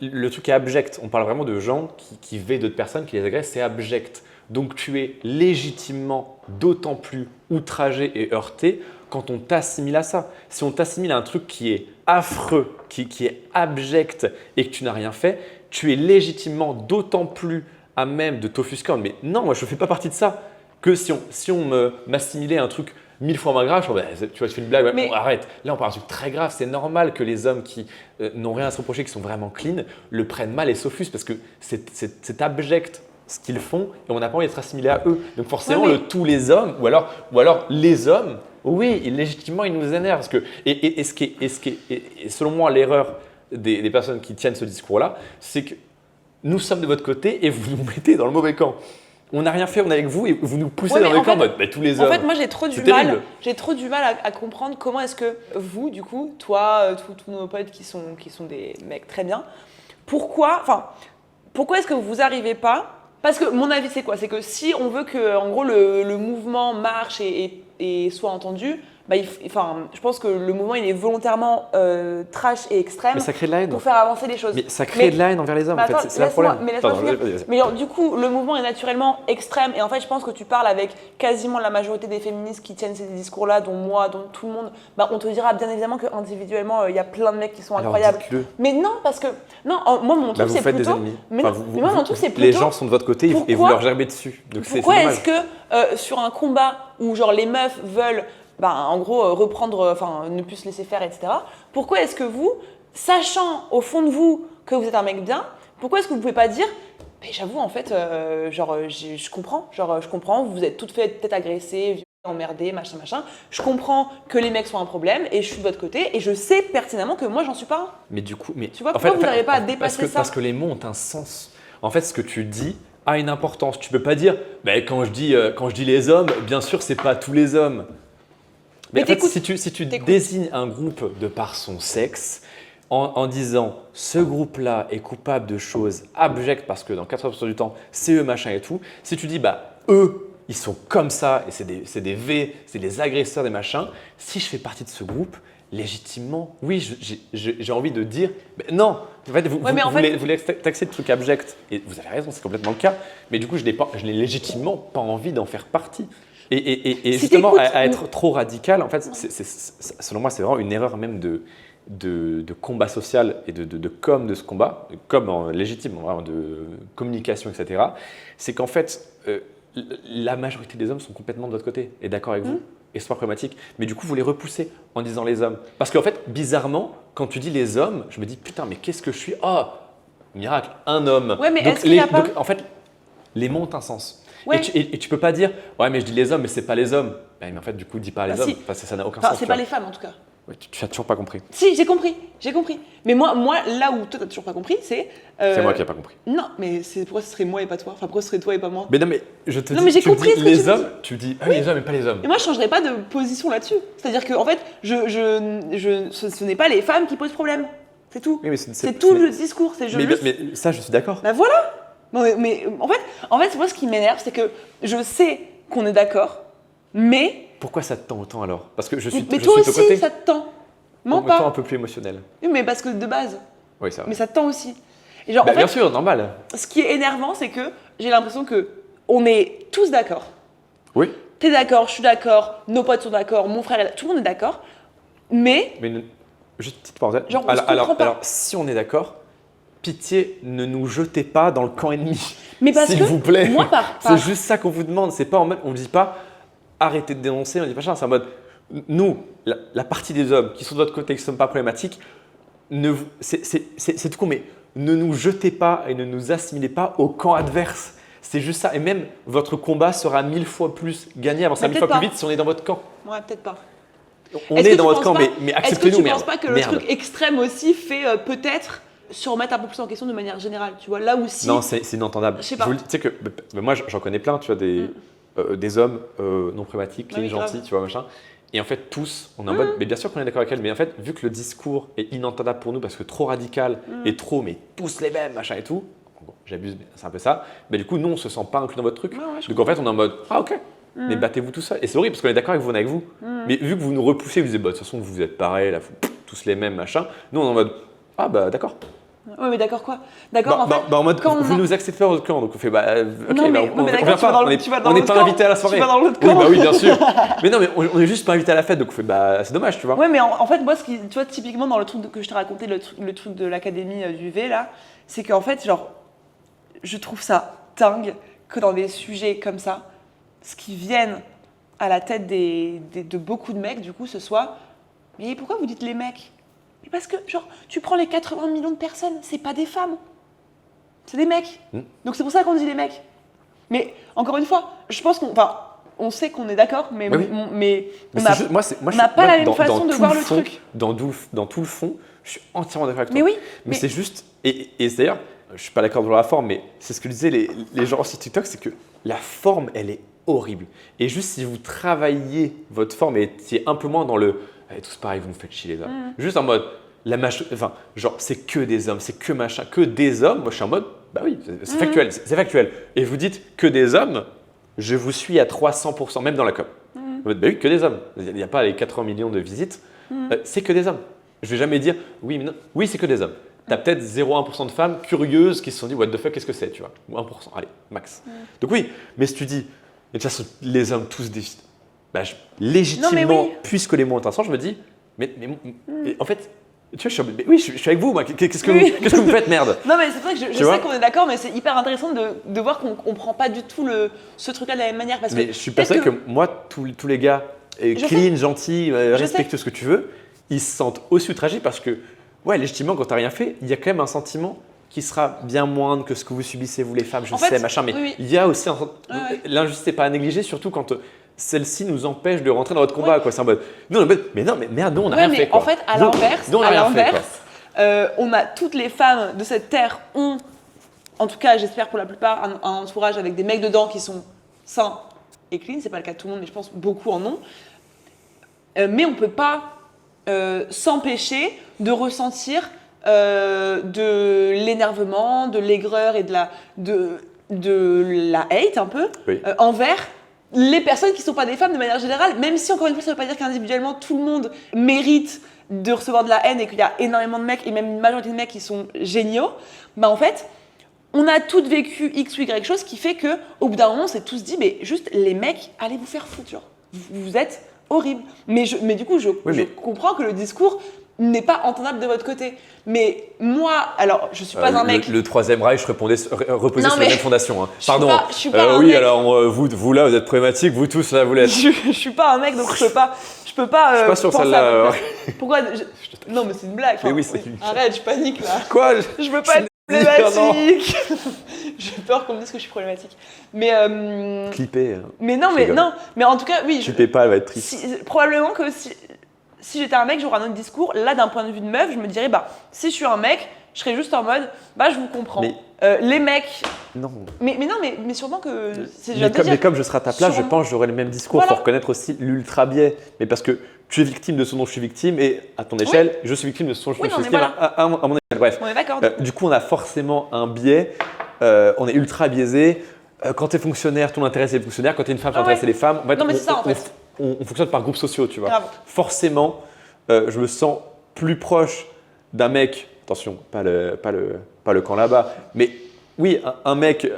le truc est abject. On parle vraiment de gens qui veillent d'autres personnes, qui les agressent, c'est abject. Donc tu es légitimement d'autant plus outragé et heurté quand on t'assimile à ça. Si on t'assimile à un truc qui est affreux, qui est abject et que tu n'as rien fait, tu es légitimement d'autant plus à même de t'offusquer. Mais non, moi je ne fais pas partie de ça. Que si on m'assimilait à un truc 1000 fois moins grave, je dis, bah, tu vois, je fais une blague, bon, arrête. Là, on parle d'un truc très grave. C'est normal que les hommes qui n'ont rien à se reprocher, qui sont vraiment clean, le prennent mal et s'offusquent parce que c'est abject ce qu'ils font et on n'a pas envie d'être assimilé à eux. Donc forcément, tous les hommes, ou alors les hommes, oui, légitimement, ils nous énervent. Parce que, et selon moi, l'erreur des personnes qui tiennent ce discours-là, c'est que nous sommes de votre côté et vous nous mettez dans le mauvais camp. On n'a rien fait, on est avec vous et vous nous poussez dans le camp en mode tous les hommes. En fait, moi, j'ai trop du mal à comprendre comment est-ce que vous, du coup, toi, tous nos potes qui sont des mecs très bien, pourquoi est-ce que vous n'arrivez pas? Parce que mon avis, c'est quoi? C'est que si on veut que, en gros, le mouvement marche et soit entendu, bah, je pense que le mouvement il est volontairement trash et extrême. Mais ça crée de la haine. Pour faire avancer les choses. Mais ça crée de la haine envers les hommes, en fait. C'est le problème. Mais genre, du coup, le mouvement est naturellement extrême. Et en fait, je pense que tu parles avec quasiment la majorité des féministes qui tiennent ces discours-là, dont moi, dont tout le monde. Bah, on te dira bien évidemment qu'individuellement, il y a plein de mecs qui sont incroyables. Dites-le. Mais non, parce que. Non, moi, mon truc, c'est plutôt. Des ennemis. Mais non, moi, mon truc, c'est plutôt. Les gens sont de votre côté et vous leur gerbez dessus. Donc pourquoi est-ce que sur un combat où genre les meufs veulent. En gros, reprendre, ne plus se laisser faire, etc. Pourquoi est-ce que vous, sachant au fond de vous que vous êtes un mec bien, pourquoi est-ce que vous ne pouvez pas dire j'avoue, en fait, je comprends, vous êtes toutes faites peut-être agressées, violées, emmerdées, machin. Je comprends que les mecs sont un problème et je suis de votre côté et je sais pertinemment que moi, j'en suis pas un. Mais du coup, tu vois, pourquoi vous n'arrivez pas à dépasser ça? Parce que les mots ont un sens. En fait, ce que tu dis a une importance. Tu peux pas dire, quand je dis les hommes, bien sûr, c'est pas tous les hommes. Mais en fait, si tu désignes un groupe de par son sexe en disant ce groupe-là est coupable de choses abjectes parce que dans 80% du temps, c'est eux machin et tout, si tu dis eux, ils sont comme ça et c'est des V, c'est des agresseurs, des machins, si je fais partie de ce groupe, légitimement, oui, j'ai envie de dire non. En fait, vous voulez taxer le truc abject et vous avez raison, c'est complètement le cas, mais du coup, je n'ai légitimement pas envie d'en faire partie. Et justement, à être trop radical, en fait, selon moi, c'est vraiment une erreur même de combat social et de com de ce combat, com légitime, vraiment de communication, etc. C'est qu'en fait, la majorité des hommes sont complètement de votre côté et d'accord avec vous. Et c'est pas problématique. Mais du coup, vous les repoussez en disant les hommes. Parce qu'en fait, bizarrement, quand tu dis les hommes, je me dis putain, mais qu'est-ce que je suis? Oh, miracle, un homme. Ouais, mais est-ce qu'il y a pas... Donc, en fait, les mots ont un sens. Ouais. Et tu peux pas dire ouais mais je dis les hommes mais c'est pas les hommes. Mais en fait du coup dis pas les hommes. Enfin, ça n'a aucun sens. C'est pas les femmes en tout cas. Ouais, tu as toujours pas compris. Si j'ai compris. Mais moi là où toi t'as toujours pas compris c'est. C'est moi qui ai pas compris. Non mais c'est pourquoi ce serait moi et pas toi. Enfin pourquoi ce serait toi et pas moi. Mais non mais je te dis. Non mais j'ai compris ce que les hommes. Tu dis les hommes et pas les hommes. Et moi je changerais pas de position là-dessus. C'est-à-dire que en fait ce n'est pas les femmes qui posent problème. C'est tout. Oui, c'est tout le discours. C'est mais ça je suis d'accord. Bah voilà. Non, mais en fait, moi, ce qui m'énerve, c'est que je sais qu'on est d'accord, mais... Pourquoi ça te tend autant alors? Parce que je suis mais toi aussi, ça te tend. Mens pas. Un peu plus émotionnel. Oui, mais parce que de base. Oui, ça va. Mais ça te tend aussi. Et genre, en fait, bien sûr, normal. Ce qui est énervant, c'est que j'ai l'impression qu'on est tous d'accord. Oui. T'es d'accord, je suis d'accord, nos potes sont d'accord, mon frère est d'accord, tout le monde est d'accord, mais... Juste une petite parenthèse. Genre, alors, si on est d'accord... Pitié, ne nous jetez pas dans le camp ennemi. Mais parce s'il vous plaît. Moi, c'est juste ça qu'on vous demande. C'est pas en mode, on ne dit pas arrêtez de dénoncer, on dit pas ça. C'est en mode nous, la partie des hommes qui sont de votre côté, qui ne sont pas problématiques, c'est tout con, mais ne nous jetez pas et ne nous assimilez pas au camp adverse. C'est juste ça. Et même votre combat sera 1000 fois plus gagné, avancera 1000 fois plus vite si on est dans votre camp. Ouais, peut-être pas. On est dans votre camp, mais acceptez-nous. Est-ce que tu ne penses pas que le truc extrême aussi fait peut-être se remettre un peu plus en question de manière générale, tu vois, là aussi. Non, c'est inentendable. Je sais pas. Tu sais que moi, j'en connais plein, tu vois, des hommes non problématiques, clean, Oui, gentils, grave. tu vois, machin. Et en fait, tous, on est en mode, mais bien sûr qu'on est d'accord avec elle, mais en fait, vu que le discours est inentendable pour nous parce que trop radical et trop, mais tous les mêmes, machin et tout, bon, j'abuse, mais c'est un peu ça, mais du coup, nous, on se sent pas inclus dans votre truc. Ouais, ouais, je Donc en fait, on est en mode, ah ok, mais battez-vous tout seul. Et c'est horrible parce qu'on est d'accord avec vous, on est avec vous. Mais vu que vous nous repoussez, vous dites, bah, de toute façon, vous êtes pareil, là, tous les mêmes, machin, nous, on est en mode, ah bah d'accord. Ouais, mais d'accord quoi? D'accord, en fait. En mode, quand vous on a- nous acceptez dans votre camp, donc on fait, bah, ok, Non, mais- bah, non, mais d'accord, vient tu vas pas, dans le- tu vas dans on n'est l'autre pas camp. invité à la soirée. Tu vas dans l'autre Oui, camp. bah oui, bien sûr. Mais non, mais on est juste pas invité à la fête, donc on fait, bah, c'est dommage, tu vois. Ouais, mais en fait, moi, tu vois, typiquement dans le truc que je t'ai raconté, le truc de l'académie du V, là, c'est qu'en fait, genre, je trouve ça dingue que dans des sujets comme ça, ce qui vienne à la tête de beaucoup de mecs, du coup, ce soit mais pourquoi vous dites les mecs? Mais parce que, genre, tu prends les 80 millions de personnes, c'est pas des femmes, c'est des mecs. Donc c'est pour ça qu'on dit les mecs. Mais encore une fois, je pense on sait qu'on est d'accord, mais, Oui. mais on Mais n'a c'est juste- moi, c'est- moi, on n'a je- pas moi, la même dans façon de tout voir le fond, truc. Dans tout le fond, je suis entièrement d'accord avec toi. Mais oui, Mais mais- c'est juste, et c'est d'ailleurs, je suis pas d'accord dans la forme, mais c'est ce que disaient les gens sur TikTok, c'est que la forme, elle est horrible. Et juste si vous travaillez votre forme et étiez un peu moins dans le allez, tous pareil, vous me faites chier les hommes. Juste en mode, enfin, genre, c'est que des hommes, c'est que machin, que des hommes. Moi, je suis en mode, bah oui, c'est factuel, c'est factuel. Et vous dites que des hommes, je vous suis à 300%, même dans la com. Bah oui, que des hommes. Il n'y a pas les 80 millions de visites, c'est que des hommes. Je vais jamais dire, oui, mais non, oui, c'est que des hommes. Tu as peut-être 0,1% de femmes curieuses qui se sont dit, what the fuck, qu'est-ce que c'est, tu vois. Ou 1%, allez, max. Donc oui, mais si tu dis, et de toute façon, les hommes tous des. Bah, légitimement, Non, mais oui. puisque les mots ont un sens, je me dis, mais en fait, tu vois, je suis avec vous, moi. Qu'est-ce que Oui. vous me faites, merde? Non, mais c'est vrai que je Tu vois sais qu'on est d'accord, mais c'est hyper intéressant de voir qu'on prend pas du tout ce truc-là de la même manière. Parce Mais que je suis persuadé que moi, tous les gars clean, gentils, respectueux, ce que tu veux, ils se sentent aussi outragés parce que, ouais, légitimement, quand tu n'as rien fait, il y a quand même un sentiment qui sera bien moindre que ce que vous subissez, vous les femmes, je En sais, fait, machin. Mais oui. il y a aussi Ouais. l'injustice n'est pas à négliger, surtout quand celle-ci nous empêche de rentrer dans votre combat. Quoi. C'est en mode, nous, on est en mode, mais non, mais merde, nous, on n'a Ouais, rien mais fait. Quoi. en fait, à Nous, l'inverse, on n'a rien fait. Quoi. on a toutes les femmes de cette terre ont, en tout cas, j'espère pour la plupart, un entourage avec des mecs dedans qui sont sains et clean. C'est pas le cas de tout le monde, mais je pense beaucoup en ont. Mais on peut pas s'empêcher de ressentir de l'énervement, de l'aigreur et de la hate un peu Oui. envers les personnes qui ne sont pas des femmes de manière générale, même si encore une fois ça ne veut pas dire qu'individuellement tout le monde mérite de recevoir de la haine et qu'il y a énormément de mecs et même une majorité de mecs qui sont géniaux, bah en fait on a toutes vécu X ou Y chose qui fait qu'au bout d'un moment on s'est tous dit mais juste les mecs allez vous faire foutre, genre. Vous êtes horribles. Mais du coup je comprends que le discours n'est pas entendable de votre côté. Mais moi, alors, je suis pas un mec. Le Troisième Reich reposait Non, sur mais la même fondation. Hein. je suis Pardon. pas- je suis pas un oui, mec. alors vous là, vous êtes problématiques, vous tous là, vous l'êtes. Je suis pas un mec, donc je peux pas. Je peux pas. Je suis pas sûr penser celle-là. à- Pourquoi Non, mais c'est une blague. Mais enfin, oui, c'est une- Arrête, je panique là. Quoi? Je veux pas être problématique. J'ai peur qu'on me dise que je suis problématique. Mais Clipper. mais non, Je mais rigole. non. Mais en tout cas, oui. Clipper pas, elle va être triste. Probablement que si j'étais un mec, j'aurais un autre discours. Là, d'un point de vue de meuf, je me dirais, bah, si je suis un mec, je serais juste en mode, bah, je vous comprends. Mais- Les mecs. Non. Mais non, mais sûrement que. C'est déjà Mais comme je serai à ta place, je Sûrement. pense que j'aurai le même discours. Il Voilà. faut reconnaître aussi l'ultra-biais. Mais parce que tu es victime de ce dont je suis victime et à ton échelle, je suis victime de ce dont je Oui, suis non, mais victime à mon échelle. Bref. On est d'accord. Du coup, on a forcément un biais. On est ultra biaisé. Quand tu es fonctionnaire, ton intérêt c'est les fonctionnaires. Quand tu es une femme, ton Ah intérêt ouais. c'est les femmes. En fait, Non, mais c'est ça, en fait. On fonctionne par groupes sociaux, tu vois. Grave. Forcément, je me sens plus proche d'un mec. Attention, pas le camp là-bas. Mais oui, un mec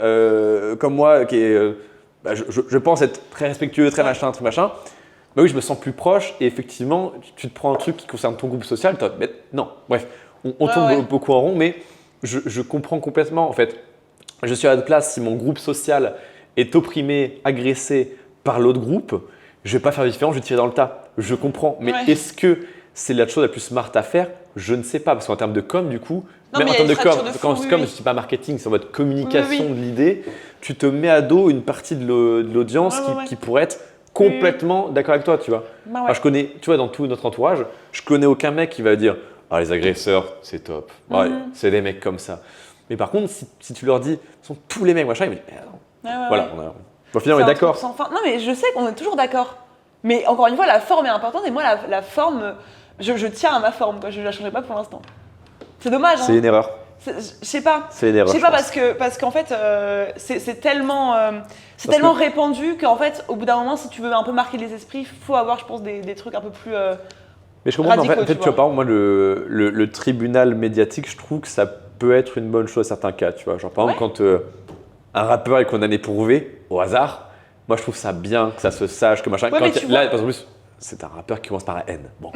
comme moi qui est, je pense être très respectueux, très machin, très machin. Bah oui, je me sens plus proche et effectivement, tu te prends un truc qui concerne ton groupe social, mais non, bref, on tourne ouais. beaucoup en rond, mais je comprends complètement. En fait, je suis à la place, si mon groupe social est opprimé, agressé par l'autre groupe, je vais pas faire différent, je vais tirer dans le tas. Je comprends, mais Ouais. est-ce que c'est la chose la plus smart à faire? Je ne sais pas, parce qu'en termes de com, du coup, Non, même mais en il y a termes de une com, fracture de quand fou, oui, com, oui. je ne dis pas marketing, c'est en mode communication Oui, oui. de l'idée, tu te mets à dos une partie de l'audience Ouais. qui pourrait être complètement d'accord avec toi, tu vois. Bah ouais. Enfin, je connais, tu vois, dans tout notre entourage, je connais aucun mec qui va dire « Ah, les agresseurs, c'est top. Ouais, c'est des mecs comme ça. » Mais par contre, si tu leur dis « Ce sont tous les mecs, machin », ils me disent « Ouais, ouais, Voilà, ouais. Bon, finalement, on est d'accord. Non, mais je sais qu'on est toujours d'accord. Mais encore une fois, la forme est importante et moi, la forme, je tiens à ma forme, quoi. Je ne la changerai pas pour l'instant. C'est dommage. C'est une erreur. Je sais pas. C'est une erreur. Je sais pas parce qu'en fait, c'est tellement répandu qu'en fait, au bout d'un moment, si tu veux un peu marquer les esprits, il faut avoir, je pense, des trucs un peu plus. Mais je comprends. Radicaux, en fait, tu vois, par exemple, moi, le tribunal médiatique, je trouve que ça peut être une bonne chose à certains cas. Tu vois, genre par exemple, quand un rappeur est condamné pour V au hasard, moi, je trouve ça bien que ça se sache que machin. Ouais, Là, parce que c'est un rappeur qui commence par la haine. Bon,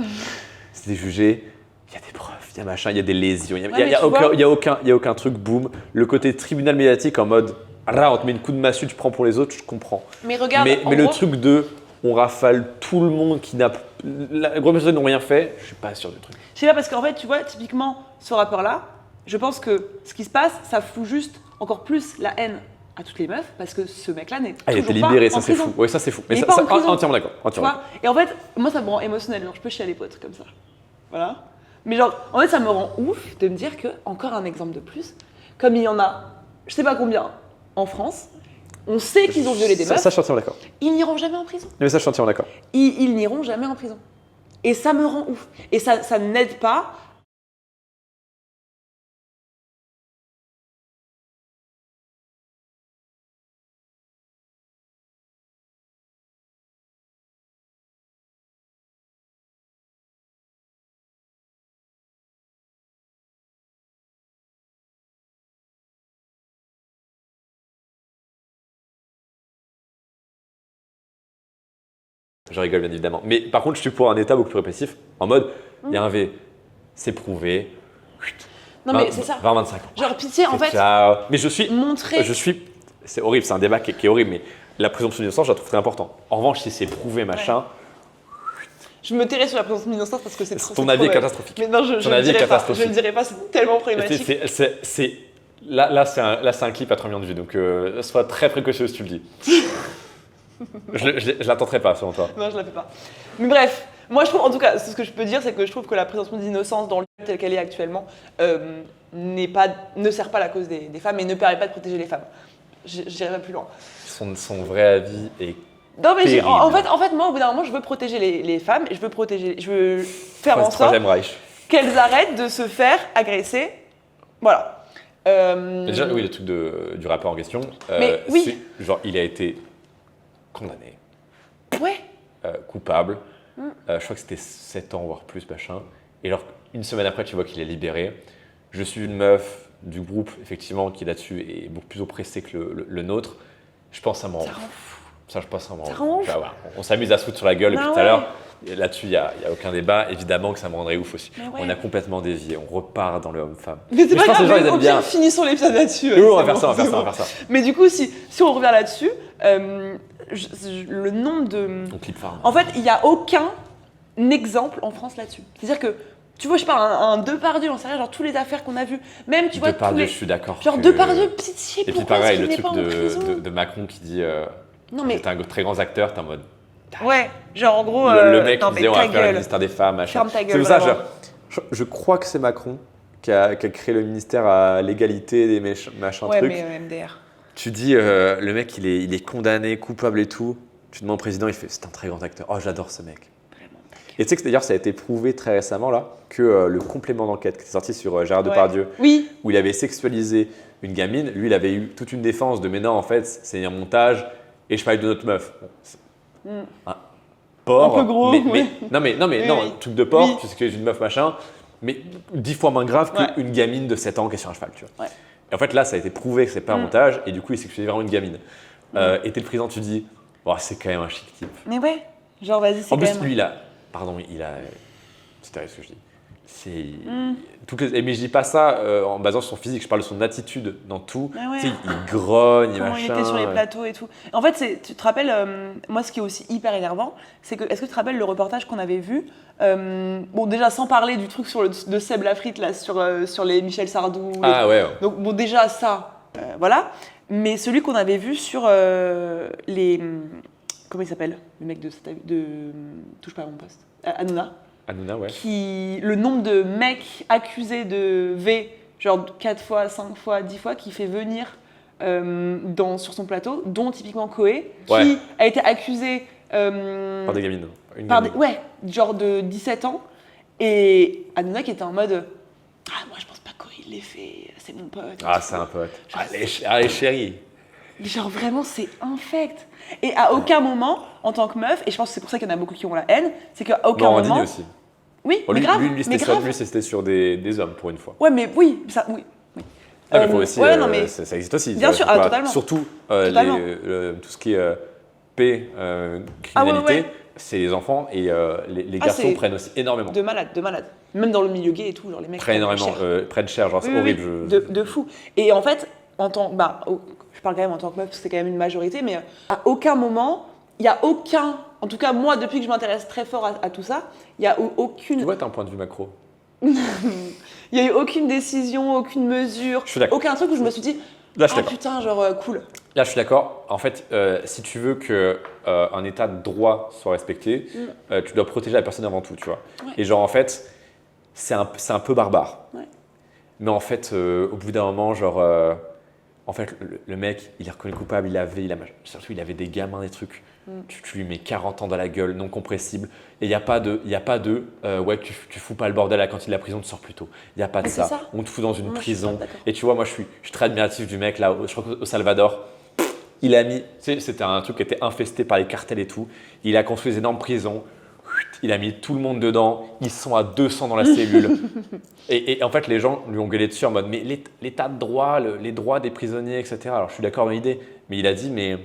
c'était jugé. Il y a des preuves, il y a machin, il y a des lésions, il n'y a aucun truc, boum. Le côté tribunal médiatique en mode, là on te met une coup de massue, tu prends pour les autres, je comprends. Mais regarde, mais le truc de, on rafale tout le monde qui n'a, la grosse majorité n'ont rien fait, je suis pas sûr du truc. Je sais pas parce qu'en fait, tu vois, typiquement, ce rappeur-là, je pense que ce qui se passe, ça fout juste encore plus la haine à toutes les meufs parce que ce mec-là n'est toujours pas en prison. Il a été libéré, ça c'est fou. Oui, ça c'est fou. Mais ça, entièrement d'accord. Et en fait, moi ça me rend émotionnel, genre je peux chialer les potes comme ça. Voilà. Mais genre, en fait, ça me rend ouf de me dire que, encore un exemple de plus, comme il y en a, je sais pas combien, en France, on sait qu'ils ont violé des meufs. Ça, je suis entièrement d'accord. Ils n'iront jamais en prison. Mais ça, je suis entièrement d'accord. Ils n'iront jamais en prison. Et ça me rend ouf. Et ça n'aide pas. Je rigole bien évidemment. Mais par contre, je suis pour un état beaucoup plus répressif, en mode, il y a un V, c'est prouvé. Non mais c'est ça. 20-25 ans. Genre pitié, en fait. Ciao. Mais je suis. C'est horrible, c'est un débat qui est horrible, mais la présomption d'innocence, je la trouve très importante. En revanche, si c'est prouvé, machin. Je me tairai sur la présomption d'innocence parce que c'est trop. Ton avis est catastrophique. Mais non, je ne dirai pas, c'est tellement problématique. Là, c'est un clip à 3 millions de vues, donc sois très précautionneuse, tu le dis. Je la tenterai pas, selon toi. Non, je la fais pas. Mais bref, moi je trouve, en tout cas, ce que je peux dire, c'est que je trouve que la présomption d'innocence dans le telle qu'elle est actuellement ne sert pas la cause des femmes et ne permet pas de protéger les femmes. J'irai pas plus loin. Son vrai avis est non mais terrible. en fait, moi au bout d'un moment, je veux protéger les femmes et je veux faire en sorte qu'elles arrêtent de se faire agresser. Voilà. Déjà, oui, le truc du rapport en question. Mais oui. Genre, il a été condamné. Ouais. Coupable. Je crois que c'était 7 ans, voire plus, machin. Et alors, une semaine après, tu vois qu'il est libéré. Je suis une meuf du groupe, effectivement, qui là-dessus est beaucoup plus oppressée que le nôtre. Je pense que ça m'en rend fou. Ça, je pense que ça m'en rend fou. On s'amuse à se foutre sur la gueule depuis tout à l'heure. Là-dessus, il n'y a aucun débat. Évidemment que ça me rendrait ouf aussi. On a complètement dévié. On repart dans le homme-femme. Mais c'est pas grave, les gens, ils aiment bien. Finissons l'épisode là-dessus. Oui, on va faire ça. Mais du coup, si on revient là-dessus, le nombre de… On clip farm. En fait, il n'y a aucun exemple en France là-dessus. C'est-à-dire que, tu vois, je parle un Depardieu, j'en sais rien, genre toutes les affaires qu'on a vues. Même, tu vois, Depardieu, je suis d'accord. Genre Depardieu, pitié, et puis pareil, le truc de Macron qui dit c'est un très grand acteur, t'es en mode… Ouais, genre en gros… le mec qui disait on va faire le ministère des femmes, machin. Ferme ta gueule, c'est ça, je crois que c'est Macron qui a créé le ministère à l'égalité des machins trucs. Ouais, mais MDR. Tu dis, le mec, il est condamné, coupable et tout. Tu demandes au président, il fait, c'est un très grand acteur. Oh, j'adore ce mec. Vraiment. Et tu sais que d'ailleurs, ça a été prouvé très récemment là, que le complément d'enquête qui est sorti sur Gérard Depardieu, où il avait sexualisé une gamine, lui, il avait eu toute une défense de, mais non, en fait, c'est un montage et je parlais de notre meuf. Bon, un porc. Un peu gros, non, truc de porc, tu sexualises une meuf, machin, mais 10 fois moins grave qu'une gamine de 7 ans qui est sur un cheval, tu vois. Ouais. Et en fait, là, ça a été prouvé que c'est pas un montage, et du coup, il sexualisait vraiment une gamine. Et t'es le président, tu dis, oh, c'est quand même un chic type. Mais ouais, genre vas-y, c'est en plus, lui, c'est terrible ce que je dis. Mais je dis pas ça en basant sur son physique, je parle de son attitude dans tout. Tu sais, il grogne, comment machin. il était sur les plateaux et tout. En fait, tu te rappelles, moi ce qui est aussi hyper énervant, c'est que, est-ce que tu te rappelles le reportage qu'on avait vu bon, déjà sans parler du truc de Seb Lafrite là, sur les Michel Sardou. Donc bon, déjà ça, voilà. Mais celui qu'on avait vu sur les… Comment il s'appelle, le mec de Touche pas à mon poste, Hanouna. Hanouna, ouais. Le nombre de mecs accusés de V, genre 4 fois, 5 fois, 10 fois, qui fait venir sur son plateau, dont typiquement Koé, Ouais. qui a été accusé Par des gamines. genre de 17 ans. Et Hanouna qui était en mode moi je pense pas que Koé il l'ait fait, c'est mon pote. Ah, c'est un pote. Allez, chérie. Genre vraiment c'est infect. Et à aucun moment, en tant que meuf, et je pense que c'est pour ça qu'il y en a beaucoup qui ont la haine, c'est qu'à aucun moment. Morandini aussi. Oui, Bon, mais lui, grave. lui, mais grave. c'était sur des hommes pour une fois. Ouais, mais oui, ça, oui. Ah, mais faut aussi, ouais, non, mais ça existe aussi. bien sûr, totalement. Surtout Totalement. tout ce qui est P, criminalité, ouais. c'est les enfants et les garçons prennent aussi énormément. De malade. Même dans le milieu gay et tout, genre les mecs Prennent énormément, prennent cher, genre c'est horrible. De fou. Et en fait, je parle quand même en tant que meuf parce que c'est quand même une majorité, mais à aucun moment, il n'y a aucun, en tout cas moi depuis que je m'intéresse très fort à tout ça, il n'y a aucune. Tu vois, t'as un point de vue macro. Il n'y a eu aucune décision, aucune mesure, aucun truc où je me suis dit Là, je suis d'accord. putain, genre cool. Là, je suis d'accord. En fait, si tu veux qu'un état de droit soit respecté, tu dois protéger la personne avant tout, tu vois. Ouais. Et genre, en fait, c'est un peu barbare. Ouais. Mais en fait, au bout d'un moment, genre, en fait, le mec, il est reconnu coupable, surtout, il avait des gamins, des trucs. Tu lui mets 40 ans dans la gueule, non compressible. Et il n'y a pas de ouais, tu fous pas le bordel à la cantine de la prison, tu sors plus tôt. Il n'y a pas de ça. On te fout dans une prison. Et tu vois, moi, je suis très admiratif du mec, là, je crois qu'au Salvador. Il a mis, tu sais, c'était un truc qui était infesté par les cartels et tout. Il a construit des énormes prisons. Il a mis tout le monde dedans. Ils sont à 200 dans la cellule. et en fait, les gens lui ont gueulé dessus en mode, mais l'état de droit, les droits des prisonniers, etc. Alors, je suis d'accord dans l'idée. Mais il a dit, mais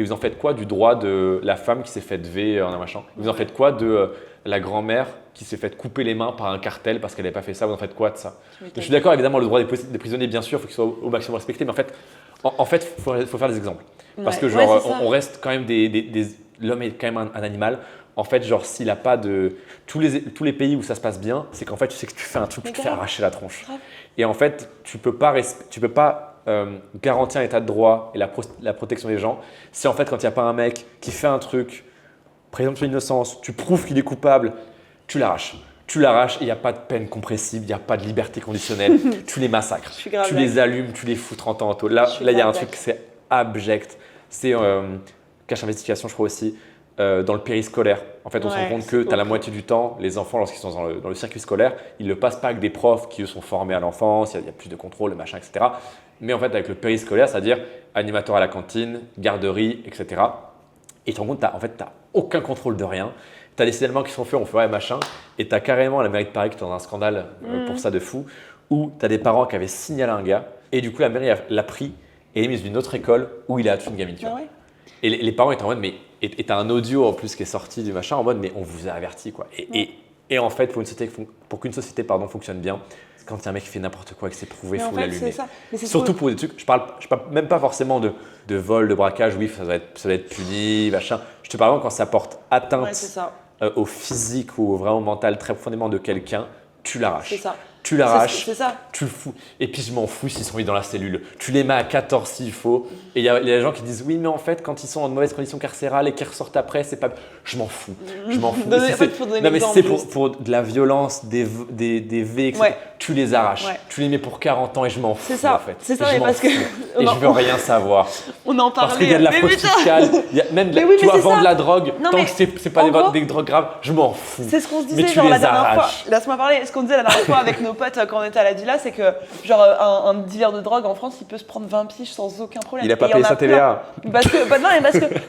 et vous en faites quoi du droit de la femme qui s'est faite V en un machin? Vous en faites quoi de la grand-mère qui s'est faite couper les mains par un cartel parce qu'elle n'avait pas fait ça? Vous en faites quoi de ça? Je suis d'accord, évidemment, le droit des prisonniers, bien sûr, il faut qu'il soit au maximum respecté. Mais en fait, faut faire des exemples. Parce que genre, on reste quand même l'homme est quand même un animal. En fait, genre, s'il a pas de… Tous les pays où ça se passe bien, c'est qu'en fait, tu sais que tu fais un truc, tu te fais arracher la tronche. Et en fait, tu peux pas garantir l'état de droit et la protection des gens si en fait, quand il n'y a pas un mec qui fait un truc, présente son innocence, tu prouves qu'il est coupable, tu l'arraches. Tu l'arraches et il n'y a pas de peine compressible, il n'y a pas de liberté conditionnelle. Tu les massacres, tu les allumes, tu les fous 30 ans en taux. Là, il y a un truc, c'est abject. C'est cache investigation, je crois aussi. Dans le périscolaire. En fait, on se rend compte que tu as la moitié du temps, les enfants, lorsqu'ils sont dans le circuit scolaire, ils ne le passent pas avec des profs qui eux sont formés à l'enfance, il y a plus de contrôle, machin, etc. Mais en fait, avec le périscolaire, c'est-à-dire animateur à la cantine, garderie, etc. Et tu te rends compte, tu n'as aucun contrôle de rien. Tu as des signalements qui sont faits, on fait machin, et tu as carrément la mairie de Paris qui est dans un scandale pour ça de fou, où tu as des parents qui avaient signalé un gars, et du coup, la mairie l'a pris et l'a mis dans une autre école où il a tué une gamine. Tu vois. Et les parents étaient en mode, mais et tu as un audio en plus qui est sorti du machin en mode, mais on vous a averti quoi. Et en fait, pour qu'une société fonctionne bien, quand il y a un mec qui fait n'importe quoi et que c'est prouvé, il faut l'allumer. Surtout pour des trucs, je parle même pas forcément de vol, de braquage, oui, ça doit être puni, machin. Je te parle vraiment quand ça porte atteinte au physique ou vraiment au mental très profondément de quelqu'un, tu l'arraches. C'est ça. Tu l'arraches, tu le fous. Et puis je m'en fous s'ils sont mis dans la cellule. Tu les mets à 14 s'il faut. Et il y a des gens qui disent oui, mais en fait, quand ils sont en mauvaise condition carcérale et qu'ils ressortent après, c'est pas. Je m'en fous. Je m'en fous. Non, mais c'est pour de la violence, des V, etc. Tu les arraches. Tu les mets pour 40 ans et je m'en fous. C'est ça. En fait. C'est ça, mais parce que. Et je veux rien savoir. On en parlait. Parce qu'il y a de la fraude fiscale. Tu vas vendre la drogue. Tant que c'est pas des drogues graves, je m'en fous. C'est ce qu'on se disait genre la dernière fois. Laisse-moi parler. Ce qu'on disait la dernière fois avec nos potes quand on était à la Villa, c'est que genre un dealer de drogue en France, il peut se prendre 20 piges sans aucun problème. Il a pas payé sa TVA. Parce que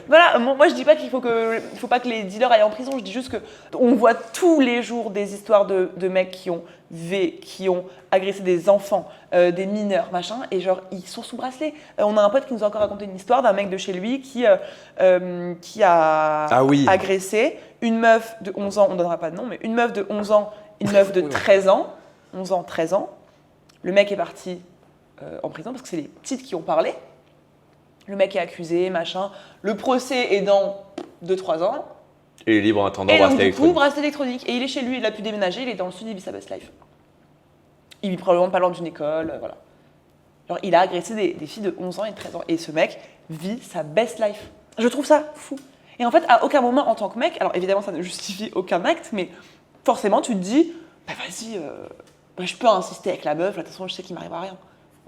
voilà, moi je dis pas qu'il faut pas que les dealers aillent en prison. Je dis juste que on voit tous les jours des histoires de mecs qui ont agressé des enfants, des mineurs, machin, et genre ils sont sous bracelet. On a un pote qui nous a encore raconté une histoire d'un mec de chez lui qui a agressé une meuf de 11 ans, on donnera pas de nom, mais une meuf de 11 ans, une meuf de 13 ans. 11 ans, 13 ans. Le mec est parti en prison parce que c'est les petites qui ont parlé. Le mec est accusé, machin. Le procès est dans 2-3 ans. Et il est libre en attendant bracelet électronique. Bracelet électronique. Et il est chez lui, il a pu déménager, il est dans le sud, il vit sa best life. Il vit probablement pas loin d'une école, voilà. Genre, il a agressé des filles de 11 ans et de 13 ans. Et ce mec vit sa best life. Je trouve ça fou. Et en fait, à aucun moment en tant que mec, alors évidemment ça ne justifie aucun acte, mais forcément tu te dis, bah vas-y, je peux insister avec la meuf, de toute façon je sais qu'il m'arrivera rien.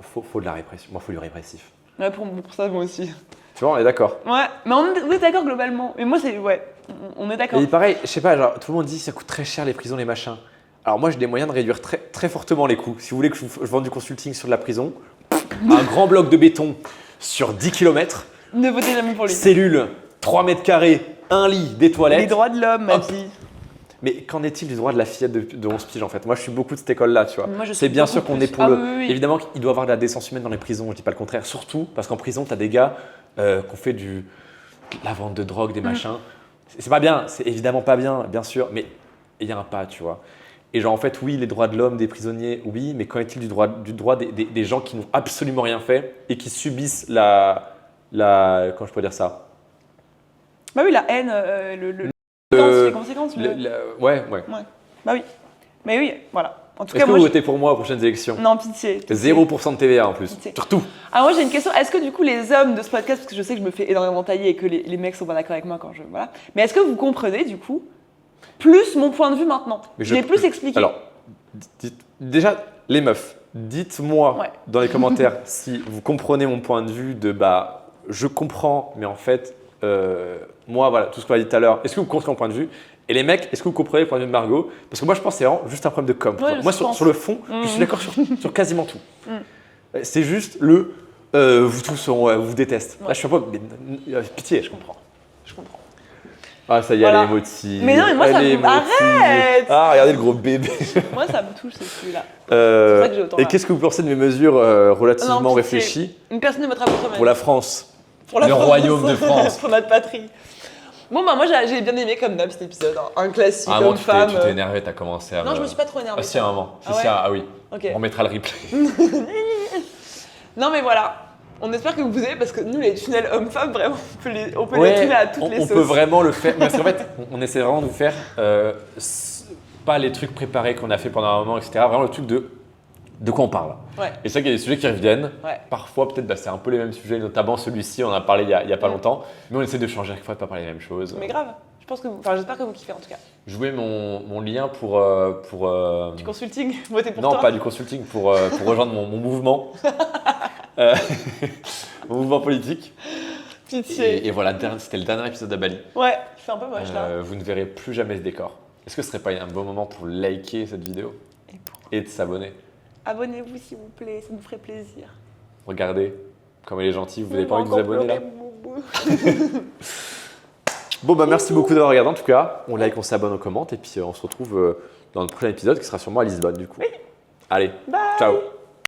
Faut de la répression. Moi, faut du répressif. Ouais, pour ça, moi aussi. Tu vois, on est d'accord. Ouais, mais on est d'accord globalement. Mais moi, c'est. Ouais, on est d'accord. Et pareil, je sais pas, genre, tout le monde dit que ça coûte très cher les prisons, les machins. Alors moi, j'ai des moyens de réduire très, très fortement les coûts. Si vous voulez que je vende du consulting sur de la prison, un grand bloc de béton sur 10 km, Ne votez jamais pour lui. cellule, 3 mètres carrés, un lit, des toilettes. Les droits de l'homme, m'a Hop. dit. Mais qu'en est-il du droit de la fillette de 11 piges en fait? Moi, je suis beaucoup de cette école-là, tu vois. Moi, je suis C'est bien beaucoup sûr qu'on plus. est pour Ah le. oui, oui, oui. Évidemment qu'il doit y avoir de la décence humaine dans les prisons, je dis pas le contraire. Surtout parce qu'en prison, tu as des gars qui ont fait de la vente de drogue, des machins. C'est pas bien, c'est évidemment pas bien, bien sûr, mais il y a un pas, tu vois. Et genre, en fait, oui, les droits de l'homme, des prisonniers, oui, mais qu'en est-il du droit des gens qui n'ont absolument rien fait et qui subissent comment je pourrais dire ça? Bah oui, la haine, les conséquences. Ouais. Bah oui. Mais oui, voilà. En tout Est-ce cas, que moi. vous votez pour moi aux prochaines élections? Non, pitié. 0% de TVA en plus, Pitié. surtout. Alors moi j'ai une question, est-ce que du coup les hommes de ce podcast, parce que je sais que je me fais énormément tailler et que les mecs sont pas d'accord avec moi quand je... Voilà. Mais est-ce que vous comprenez du coup plus mon point de vue maintenant? Je l'ai plus expliqué. Alors, déjà, les meufs, dites-moi Ouais. dans les commentaires si vous comprenez mon point de vue de je comprends, mais en fait, moi, voilà, tout ce qu'on a dit tout à l'heure, est-ce que vous comprenez mon point de vue? Et les mecs, est-ce que vous comprenez le point de vue de Margot? Parce que moi, je pense que c'est vraiment juste un problème de com. Ouais, Moi, je sur pense. le fond, je suis d'accord sur quasiment tout. C'est juste vous tous, on vous déteste. Ouais. Là, je suis un peu. Pitié. Je comprends. Je comprends. Ah, ça y est, Voilà. elle est émotive. Mais non, mais moi, ça Elle est me- émotive. Arrête. Ah, regardez le gros bébé. Moi ça me touche celui-là. C'est pour ça que j'ai autant Et là. qu'est-ce que vous pensez de mes mesures relativement Non, pitié. réfléchies Une personne ne votera pas pour la France? Pour la le France. royaume de France. Pour notre patrie. Bon bah moi j'ai bien aimé comme d'hab cet épisode, hein. Un classique Ah, bon, homme-femme. tu t'es énervé, t'as commencé à. Non, je me suis pas trop énervée. Ah, si, à un moment. Ah ouais Oui. Ok. On mettra le replay. Non mais voilà, on espère que vous aimez parce que nous les tunnels hommes-femmes vraiment on peut les Ouais, tunnels à toutes les on sauces. peut vraiment le faire. Parce qu'en fait, on essaie vraiment de vous faire pas les trucs préparés qu'on a fait pendant un moment, etc. Vraiment le truc de quoi on parle. Ouais. Et c'est vrai qu'il y a des sujets qui reviennent. Ouais. Parfois, peut-être, c'est un peu les mêmes sujets, notamment celui-ci, on en a parlé il y a pas longtemps. Mais on essaie de changer à chaque fois, de pas parler les mêmes choses. Mais grave, je pense que j'espère que vous kiffez en tout cas. Je voulais mon lien pour Du consulting, votez pour non, toi. pas du consulting, pour rejoindre mon mouvement. Mon mouvement politique. Pitié. Et voilà, c'était le dernier épisode d'Abali. Ouais, je suis un peu moche là. Vous ne verrez plus jamais ce décor. Est-ce que ce serait pas un bon moment pour liker cette vidéo et de s'abonner? Abonnez-vous s'il vous plaît, ça nous ferait plaisir. Regardez, comme elle est gentille, vous n'avez pas envie de vous Encore abonner là? pleurer, Bon, merci beaucoup d'avoir regardé en tout cas. On like, on s'abonne, on commente et puis on se retrouve dans le prochain épisode qui sera sûrement à Lisbonne du coup. Oui. Allez, Bye. ciao!